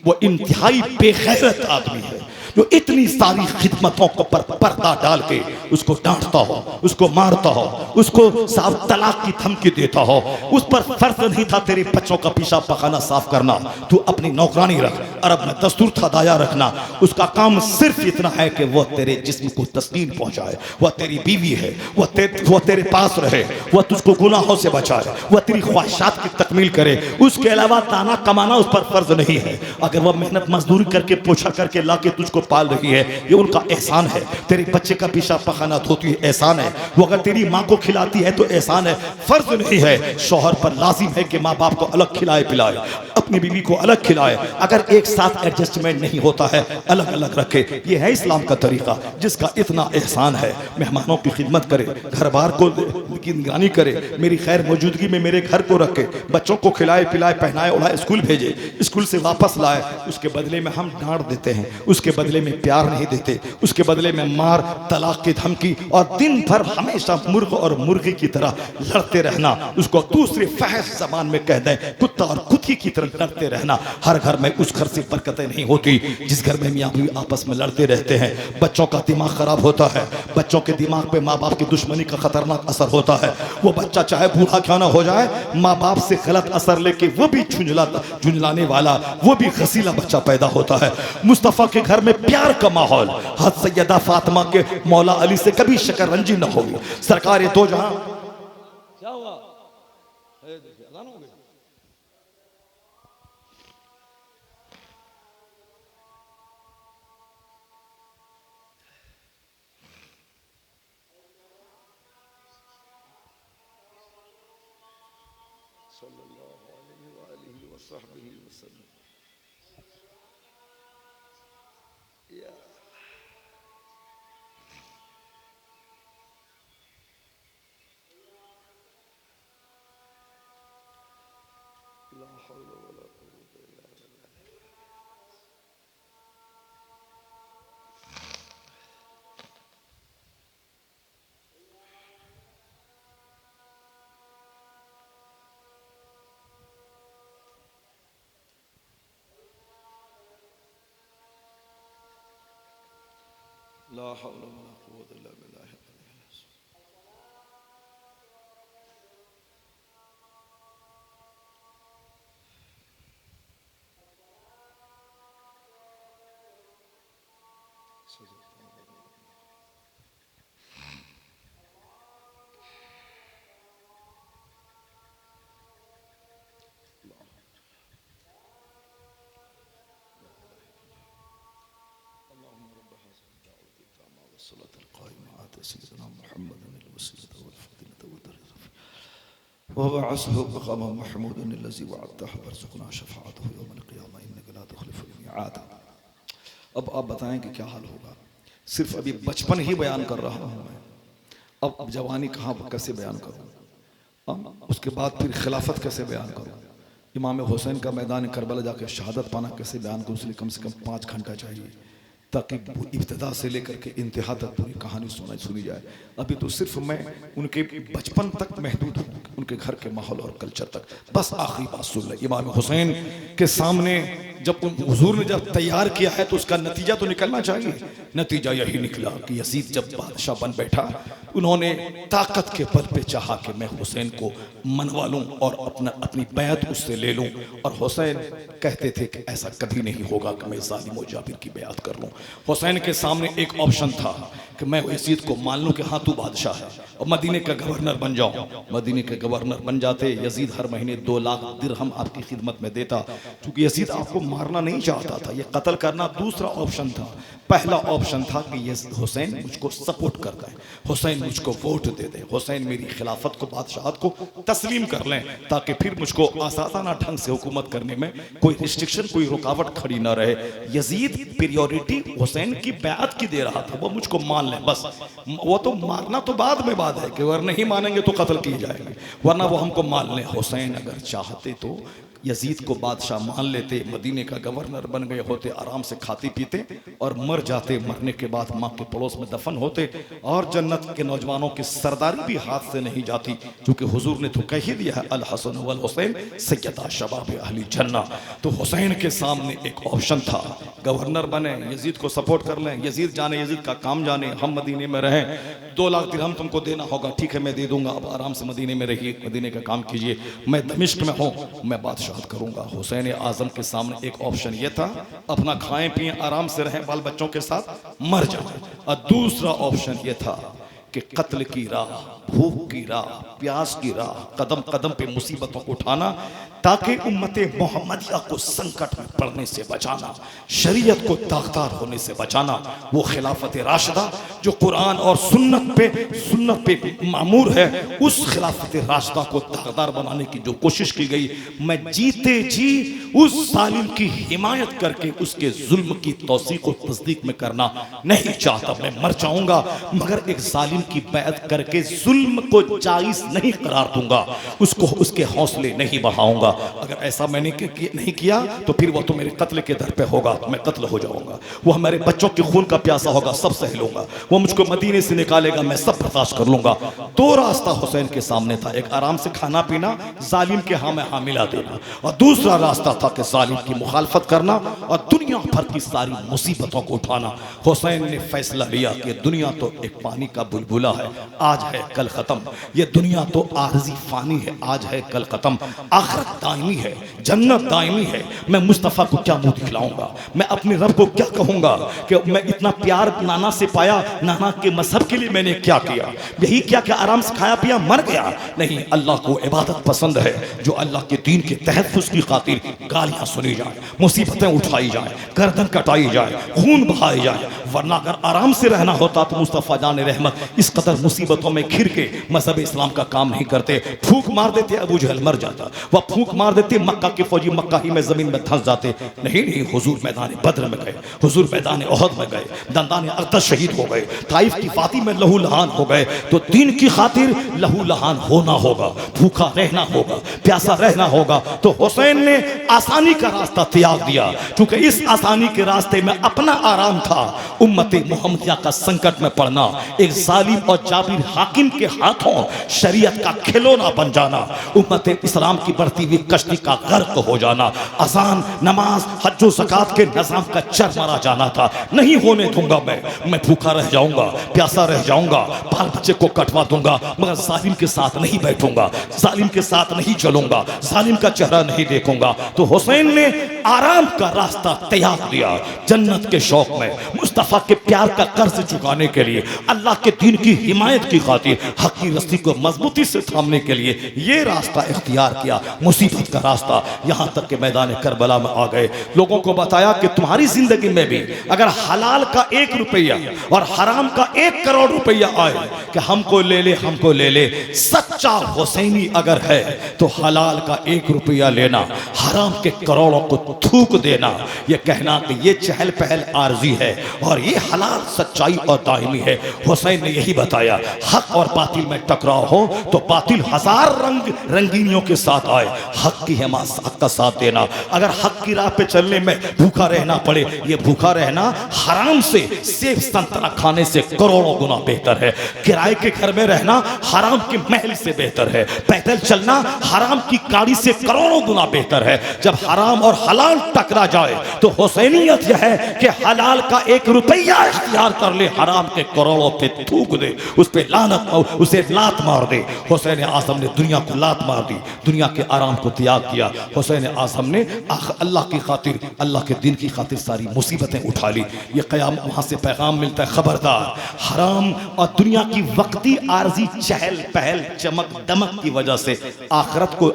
वो इंतहाई बेगैरत आदमी है जो इतनी सारी खिदमतों को पर्दा डाल के उसको डांटता हो, उसको मारता हो, उसको साफ तलाक की धमकी देता हो। उस पर फर्ज नहीं था तेरे बच्चों का पेशाब पखाना साफ करना, तू अपनी नौकरानी रख। अरब में दस्तूर था दाया रखना, उसका काम सिर्फ इतना है कि वह तेरे जिस्म को तस्कीन पहुंचाए। वह तेरी बीवी है, वह तेरे पास रहे, वह तुझको गुनाहों से बचाए, वह तेरी ख्वाहिशात की तकमील करे। उसके अलावा ताना कमाना उस पर फर्ज नहीं है। अगर वह मेहनत मजदूरी करके पोछा करके लाके तुझको पाल रही है, ये उनका एहसान है। तेरे बच्चे का पेशाब पखाना धोती है, एहसान है। वो अगर तेरी माँ को खिलाती है तो एहसान है, फर्ज नहीं है। शौहर पर लाजिम है कि माँ बाप को अलग खिलाए पिलाए, अपनी बीवी को अलग खिलाए। अगर एक साथ एडजस्टमेंट नहीं होता है, अलग अलग रखे। ये है इस्लाम का तरीका, जिसका इतना एहसान है। मेहमानों की खिदमत करे, घर बार को की निगरानी करे, मेरी खैर मौजूदगी में मेरे घर को रखे, बच्चों को खिलाए पिलाए, पहनाए उड़ाए, स्कूल भेजे, स्कूल से वापस लाए। उसके बदले में हम डांट देते हैं, उसके बदले में प्यार नहीं देते, उसके बदले में मार, तलाक की धमकी और दिन भर हमेशा मुर्ग और मुर्गी की तरह लड़ते रहना। उसको दूसरे फहश जबान में कह दें, कुत्ता और कुत्ती की तरह लड़ते रहना। हर घर में उस घर से बरकतें नहीं होती जिस घर में मियां बीवी आपस में लड़ते रहते हैं। बच्चों का दिमाग खराब होता है, बच्चों के दिमाग पे माँ बाप की दुश्मनी का खतरनाक असर होता है। वो बच्चा चाहे बूढ़ा क्यों ना हो जाए, माँ बाप से गलत असर लेके वो भी झुंझलाने वाला, वो भी घसीला बच्चा पैदा होता है। मुस्तफा के घर में प्यार का माहौल, हज़रत सैयदा फातिमा के मौला अली से कभी शकरंजी न होगी। सरकार दो जहां क्या हुआ? अज़ान हो गई। सल्लल्लाहु अलैहि वसल्लम। ला हौला वला कुव्वता इल्ला बिल्लाह। अब आप बताएं कि क्या हाल होगा। सिर्फ अभी बचपन ही बयान कर रहा हूं मैं, अब जवानी कहाँ कैसे बयान करूं, उसके बाद फिर खिलाफत कैसे बयान करूं, इमाम हुसैन का मैदान करबला जाकर शहादत पाना कैसे बयान करूं। इसलिए कम से कम 5 घंटा चाहिए ताकि इब्तिदा से लेकर के इंतहा तक पूरी कहानी सुनी जाए। अभी तो सिर्फ मैं उनके बचपन तक महदूद हूँ, उनके घर के माहौल और कल्चर तक। बस आखिरी बात सुन ले, इमाम हुसैन के सामने जब हुजूर ने जब तैयार किया है तो उसका नतीजा तो निकलना चाहिए। नतीजा यही निकला कि यजीद जब बादशाह बन बैठा, उन्होंने ताकत के बल पे चाहा कि मैं हुसैन को मनवा लूं और अपनी बैत उससे ले लूं। और हुसैन कहते थे कि ऐसा कभी नहीं होगा कि मैं जालिम और जाबिर की बैत कर लूं। हुसैन के सामने एक ऑप्शन था कि मैं यजीद को मान लूं कि हाँ तू बादशाह है और मदीने का गवर्नर बन जाऊं। मदीने के गवर्नर बन जाते, यजीद हर महीने 2 लाख दिरहम आपकी खिदमत में देता, क्योंकि यजीद आपको मारना नहीं चाहता था, ये कत्ल करना दूसरा ऑप्शन था। पहला ऑप्शन था कि ये हुसैन मुझको सपोर्ट कर दें, हुसैन मुझको वोट दे दे, हुसैन मेरी खिलाफत को, बादशाहत को तस्लीम कर लें, ताकि फिर मुझको आसाना ढंग से हुकूमत करने में कोई रिस्ट्रिक्शन, कोई रुकावट खड़ी ना रहे। यजीद प्रियोरिटी हुसैन की बैत की दे रहा था, वो मुझको मान लें बस। वो तो मारना तो बाद में बात है कि अगर नहीं मानेंगे तो कत्ल किए जाएंगे, वरना वो हमको मान लें। हुसैन अगर चाहते तो यजीद को बादशाह मान लेते, मदीने का गवर्नर बन गए होते, आराम से खाते पीते और मर जाते। मरने के बाद माँ के पड़ोस में दफन होते और जन्नत के नौजवानों की सरदारी भी हाथ से नहीं जाती, क्योंकि हुजूर ने तो कह ही दिया है अल हसन वल हुसैन सैयदा शबाब अहली जन्ना। तो हुसैन के सामने एक ऑप्शन था, गवर्नर बने, यजीद को सपोर्ट कर लें, यजीद जाने, यजीद का काम जाने, हम मदीने में रहें, 2 लाख दिरहम तुमको देना होगा, ठीक है मैं दे दूंगा, अब आराम से मदीने में रहिए, मदीने का काम कीजिए, मैं दमिश्क में हूँ, मैं बादशाह करूंगा। हुसैन आजम के सामने एक ऑप्शन ये था, अपना खाएं पिए आराम से रहें, बाल बच्चों के साथ मर जाएं। और दूसरा ऑप्शन ये था कि कत्ल की राह, भूख की राह, प्यास की राह, कदम कदम पे मुसीबतों को उठाना, ताकि उम्मते मोहम्मदिया को संकट में पड़ने से बचाना, शरीयत को दागदार होने से बचाना। वो खिलाफत राशिदा जो कुरान और सुन्नत पे मामूर है, उस खिलाफत राशिदा को दागदार बनाने की जो कोशिश की गई, मैं जीते जी उस जालिम की हिमायत करके उसके जुल्म की तौसीक और तस्दीक में करना नहीं चाहता। मैं मर जाऊंगा मगर एक जालिम की बैत करके जुल्म को जायज नहीं करार दूंगा, उसको उसके हौसले नहीं बढ़ाऊंगा। अगर ऐसा मैंने नहीं किया तो फिर वो तो मेरे कत्ल के दर पे होगा, तो मैं कत्ल हो जाऊंगा। वो हमारे बच्चों के खून का प्यासा होगा, सब सह लूंगा। वो मुझको मदीने से निकालेगा, मैं सब बर्दाश्त कर लूंगा। 2 रास्ता हुसैन के सामने था, एक आराम से खाना पीना, जालिम के हाँ में हाँ मिला देना, और दूसरा रास्ता था कि जालिम की मुखालफत करना और दुनिया भर की सारी मुसीबतों को उठाना। हुसैन ने फैसला लिया कि दुनिया तो एक पानी का बुलबुला है, आज है कल खत्म, ये दुनिया तो आरजी फानी है, आज है कल खत्म, आखिरत दायमी है, जन्नत दायमी है। मैं मुस्तफ़ा को क्या मुंह दिखलाऊंगा, मैं अपने रब को क्या कहूंगा कि मैं इतना प्यार नाना से पाया, नाना के मजहब के लिए मैंने क्या किया, यही क्या कि आराम से खाया पिया मर गया? नहीं, अल्लाह को इबादत पसंद है, जो अल्लाह के दीन के तहत उसकी खातिर गालियां सुनी जाए, मुसीबतें उठाई जाए, गर्दन कटाई जाए, खून बहाए जाए। वरना अगर आराम से रहना होता तो मुस्तफ़ा जान रहमत इस कदर मुसीबतों में घिर के मजहब इस्लाम का काम नहीं करते। फूंक मार देते अबू जहल मर जाता, वह फूंक मार देते मक्का के फौजी मक्का ही में जमीन में धंस जाते। नहीं, हुजूर मैदान बद्र में गए, हुजूर मैदान ओहद में गए, दंदान अक़दस शहीद हो गए, ताइफ की फाती में लहू लहान हो गए। तो दीन की खातिर लहू लहान होना होगा, भूखा रहना होगा, प्यासा रहना होगा। तो हुसैन ने आसानी का रास्ता त्याग दिया, क्योंकि इस आसानी के रास्ते में अपना आराम था, उम्मत मोहम्मदिया का संकट में पड़ना, एक जालिम और जाबिर हाकिम के हाथों शरीयत का खिलौना बन जाना, उम्मत इस्लाम की बढ़ती हुई कश्ती का गर्क हो जाना, अज़ान, नमाज, हज और ज़कात के निज़ाम का चरमरा जाना था। नहीं होने दूंगा, मैं भूखा रह जाऊंगा, प्यासा रह जाऊंगा, बाल बच्चे को कटवा दूंगा, मगर जालिम के साथ नहीं बैठूंगा, जालिम के साथ नहीं चलूंगा, जालिम का चेहरा नहीं देखूंगा। तो हुसैन ने आराम का रास्ता त्याग दिया, जन्नत के शौक में, मुस्तफ़ा के प्यार का कर्ज चुकाने के लिए, अल्लाह के दीन की हिमायत की खातिर, हक की रस्सी को मजबूती से थामने के लिए ये रास्ता इख्तियार किया, मुसीबत का रास्ता। यहां तक के मैदान करबला में आ गए, लोगों को बताया कि तुम्हारी जिंदगी में भी अगर हलाल का 1 रुपया और हराम का 1 करोड़ रुपया आए कि हमको ले ले, हमको ले ले, सच्चा हुसैनी अगर है तो हलाल का 1 रुपया लेना, हराम के करोड़ों को थूक देना, ये कहना कि ये चहल पहल आर्जी है और ये हलाल सच्चाई और दायमी है। हुसैन ने यही बताया, हक और बातिल में टकराव हो तो बातिल 1000 रंगीनियों के साथ आए, हक की हिमायत का साथ देना। अगर हक की राह पे चलने में भूखा रहना पड़े, ये भूखा रहना हराम से सेब संतरा खाने से करोड़ों गुना बेहतर है। किराए के घर में रहना हराम के महल से बेहतर है। पैदल चलना हराम की गाड़ी से करोड़ों गुना बेहतर है। जब हराम और हलाल टकरा जाए तो हुसैनियत यह है कि हलाल का 1 रुपया रुपया इख्तियार कर ले, हराम के करोड़ों पे थूक दे, उस पे लानत, उसे लात मार दे। हुसैन आज़म ने दुनिया को लात मार दी, दुनिया के आराम को त्याग किया। हुसैन आज़म ने अल्लाह की खातिर, अल्लाह के दिन की खातिर सारी मुसीबतें उठा ली। ये क़याम वहाँ से पैगाम मिलता है, खबरदार हराम और दुनिया की वक्ती आर्जी चहल पहल चमक दमक की वजह से आखिरत को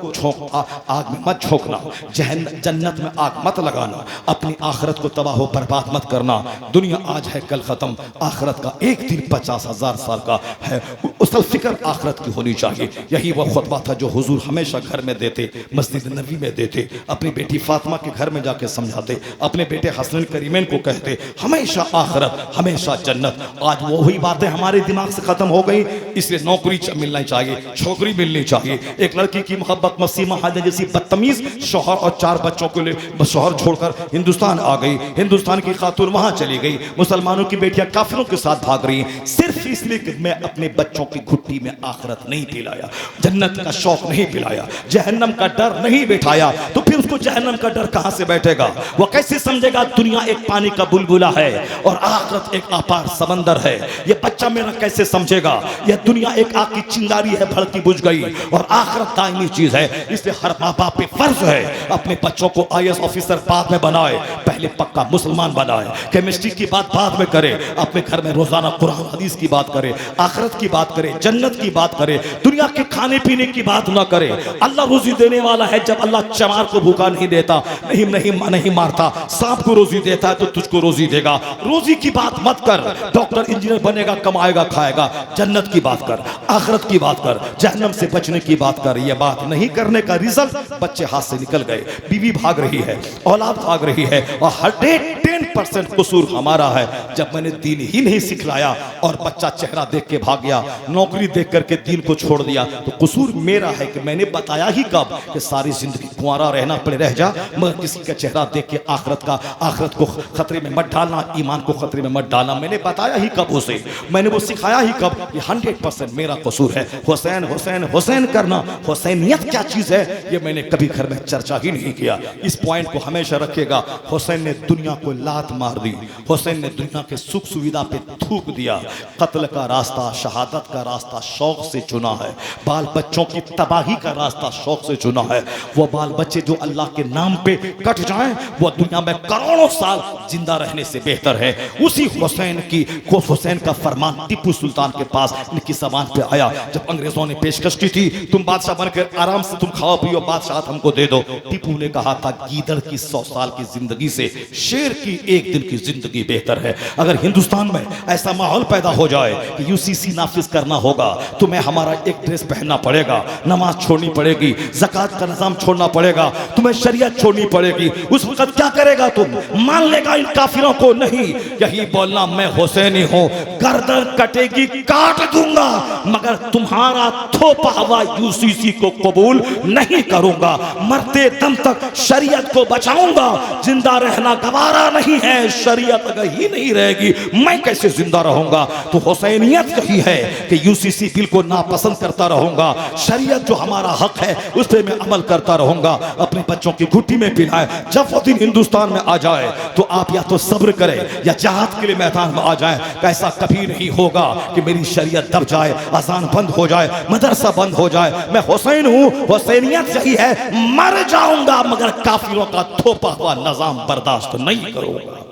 आग में मत झोंकना, जन्नत में आग मत लगाना, अपनी आखिरत को तबाह व बर्बाद मत करना। दुनिया आज है कल खत्म, आखिरत का एक दिन 50,000 साल का है। उसल फिक्र आखिरत की होनी चाहिए। यही वह खुतबा था जो हुजूर हमेशा घर में देते, मस्जिद नबी में देते, अपनी बेटी फातिमा के घर में जाके समझाते, अपने बेटे हसन करीमैन को कहते, हमेशा आखिरत हमेशा जन्नत। आज वही बातें हमारे दिमाग से खत्म हो गई। इसलिए नौकरी मिलनी चाहिए, छोकरी मिलनी चाहिए। एक लड़की की मोहब्बत मसीमा हाजा जैसी बदतमीज शौहर और 4 बच्चों के लिए शौहर छोड़कर हिंदुस्तान आ गई, हिंदुस्तान की खातून वहां चली गई, मुसलमानों की बेटियां काफिरों के साथ भाग रही हैं, सिर्फ इसलिए कि मैं अपने बच्चों की घुट्टी में आखिरत नहीं पिलाया, जन्नत का शौक नहीं पिलाया, जहन्नम का डर नहीं बैठाया। तो फिर उसको जहन्नम का डर कहां से बैठेगा? वो कैसे समझेगा दुनिया एक पानी का बुलबुला है और आखिरत एक अपार समंदर है? ये बच्चा मेरा कैसे समझेगा? यह दुनिया एक आग की चिंगारी है, भड़की बुझ गई, और आखिरत दायमी चीज है। इसलिए हर माँ बाप पे फर्ज है अपने बच्चों को IAS ऑफिसर बाद में बनाए, पहले पक्का मुसलमान बनाए। केमिस्ट्री की बात बाद में करे, अपने घर में रोजाना कुरान हदीस की बात करे, आखिरत की बात करे, जन्नत की बात करे, दुनिया के खाने पीने की बात ना करे। अल्लाह रोजी देने वाला है। जब अल्लाह चमार को भूखा नहीं देता, नहीं मारता, सांप को रोजी देता है तो तुझको रोजी देगा। रोजी की बात मत कर, डॉक्टर इंजीनियर बनेगा, कमाएगा, खाएगा। जन्नत की बात कर, आखिरत की बात कर, जहन्नम से बचने की बात कर। ये बात नहीं करने का रिजल्ट बच्चे हाथ से निकल गए, बीवी भाग रही है, औलाद भाग रही है, और 10% कसूर हमारा है। जब मैंने दीन ही नहीं सिखलाया और बच्चा चेहरा देख के भाग गया, नौकरी देख करके दीन को छोड़ दिया, तो कसूर मेरा है कि मैंने बताया ही कब कि सारी जिंदगी कुंवारा रहना पड़े, रह जा, मगर किसी का चेहरा देख के आखिरत को खतरे में मत डालना, ईमान को खतरे में मत डालना। मैंने बताया ही कब उसे, मैंने वो सिखाया ही कब? ये 100% मेरा कसूर है। हुसैन हुसैन हुसैन करना, हुसैनियत क्या चीज है, ये मैंने कभी घर में चर्चा ही नहीं किया। इस पॉइंट को हमेशा रखिएगा। हुसैन ने दुनिया को लात मार दी, हुसैन ने दुनिया के सुख सुविधा पे थूक दिया। कत्ल का रास्ता, शहादत का रास्ता शौक से चुना है, बाल बच्चों की तबाही का रास्ता शौक से चुना है। वो बाल बच्चे जो अल्लाह के नाम पे कट जाएं, वो दुनिया में करोड़ों साल जिंदा रहने से बेहतर है। उसी हुसैन का फरमान टीपू सुल्तान के पास इनकी ज़बान पे आया जब अंग्रेजों ने पेशकश की थी, तुम बादशाह बनकर आराम से तुम खाओ पियो, बादशाह हमको दे दो। टीपू ने कहा था, गीदड़ की 100 साल की जिंदगी से शेर की एक दिन की जिंदगी बेहतर है। अगर हिंदुस्तान में ऐसा माहौल पैदा हो जाए कि UCC नाफिज करना होगा, तुम्हें हमारा एक ड्रेस पहनना पड़ेगा, नमाज छोड़नी पड़ेगी, ज़कात का निज़ाम छोड़ना पड़ेगा, तुम्हें शरीयत छोड़नी पड़ेगी। उस वक्त क्या करेगा तुम? मान लेगा इन काफिरों को? नहीं, यही बोलना, मैं हुसैनी हूं, गर्दन कटेगी काट दूंगा, मगर तुम्हारा थोपा हुआ UCC को कबूल नहीं करूंगा। मरते दम तक शरीयत को बचाऊंगा, जिंदा रहना गवारा नहीं है। शरीयत अगर ही नहीं रहेगी, मैं कैसे जिंदा रहूंगा? तो हुसैनियत यही है कि UCC बिल को नापसंद करता रहूंगा, शरीयत जो हमारा हक है उस पर मैं अमल करता रहूंगा। अपने बच्चों की घुट्टी में पिलाए। जब वो दिन हिंदुस्तान में आ जाए तो आप या तो सब्र करें या जहाद के लिए मैदान में आ जाए। ऐसा कभी नहीं होगा कि मेरी शरीयत दब जाए, अजान बंद हो जाए, मदरसा बंद हो जाए। मैं हुसैन हूं, हुसैनियत यही है, मर जाऊंगा मगर काफिरों का थोपा हुआ निजाम बर्दाश्त नहीं करूंगा।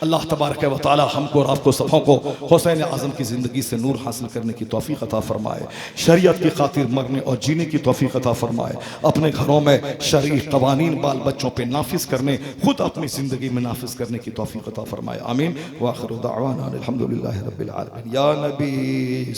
अल्लाह तबारक व तआला हमको और आपको सबों को हुसैन आज़म की ज़िंदगी से नूर हासिल करने की तौफीक अता फरमाए, शरीयत की खातिर मरने और जीने की तौफीक अता फरमाए, अपने घरों में शरई कवानीन बाल बच्चों पे नाफिज करने, खुद अपनी ज़िंदगी में नाफिज करने की तौफीक अता फरमाए। आमीन व आखिरु दावाना अल्हम्दुलिल्लाहि रब्बिल आलमीन। या नबी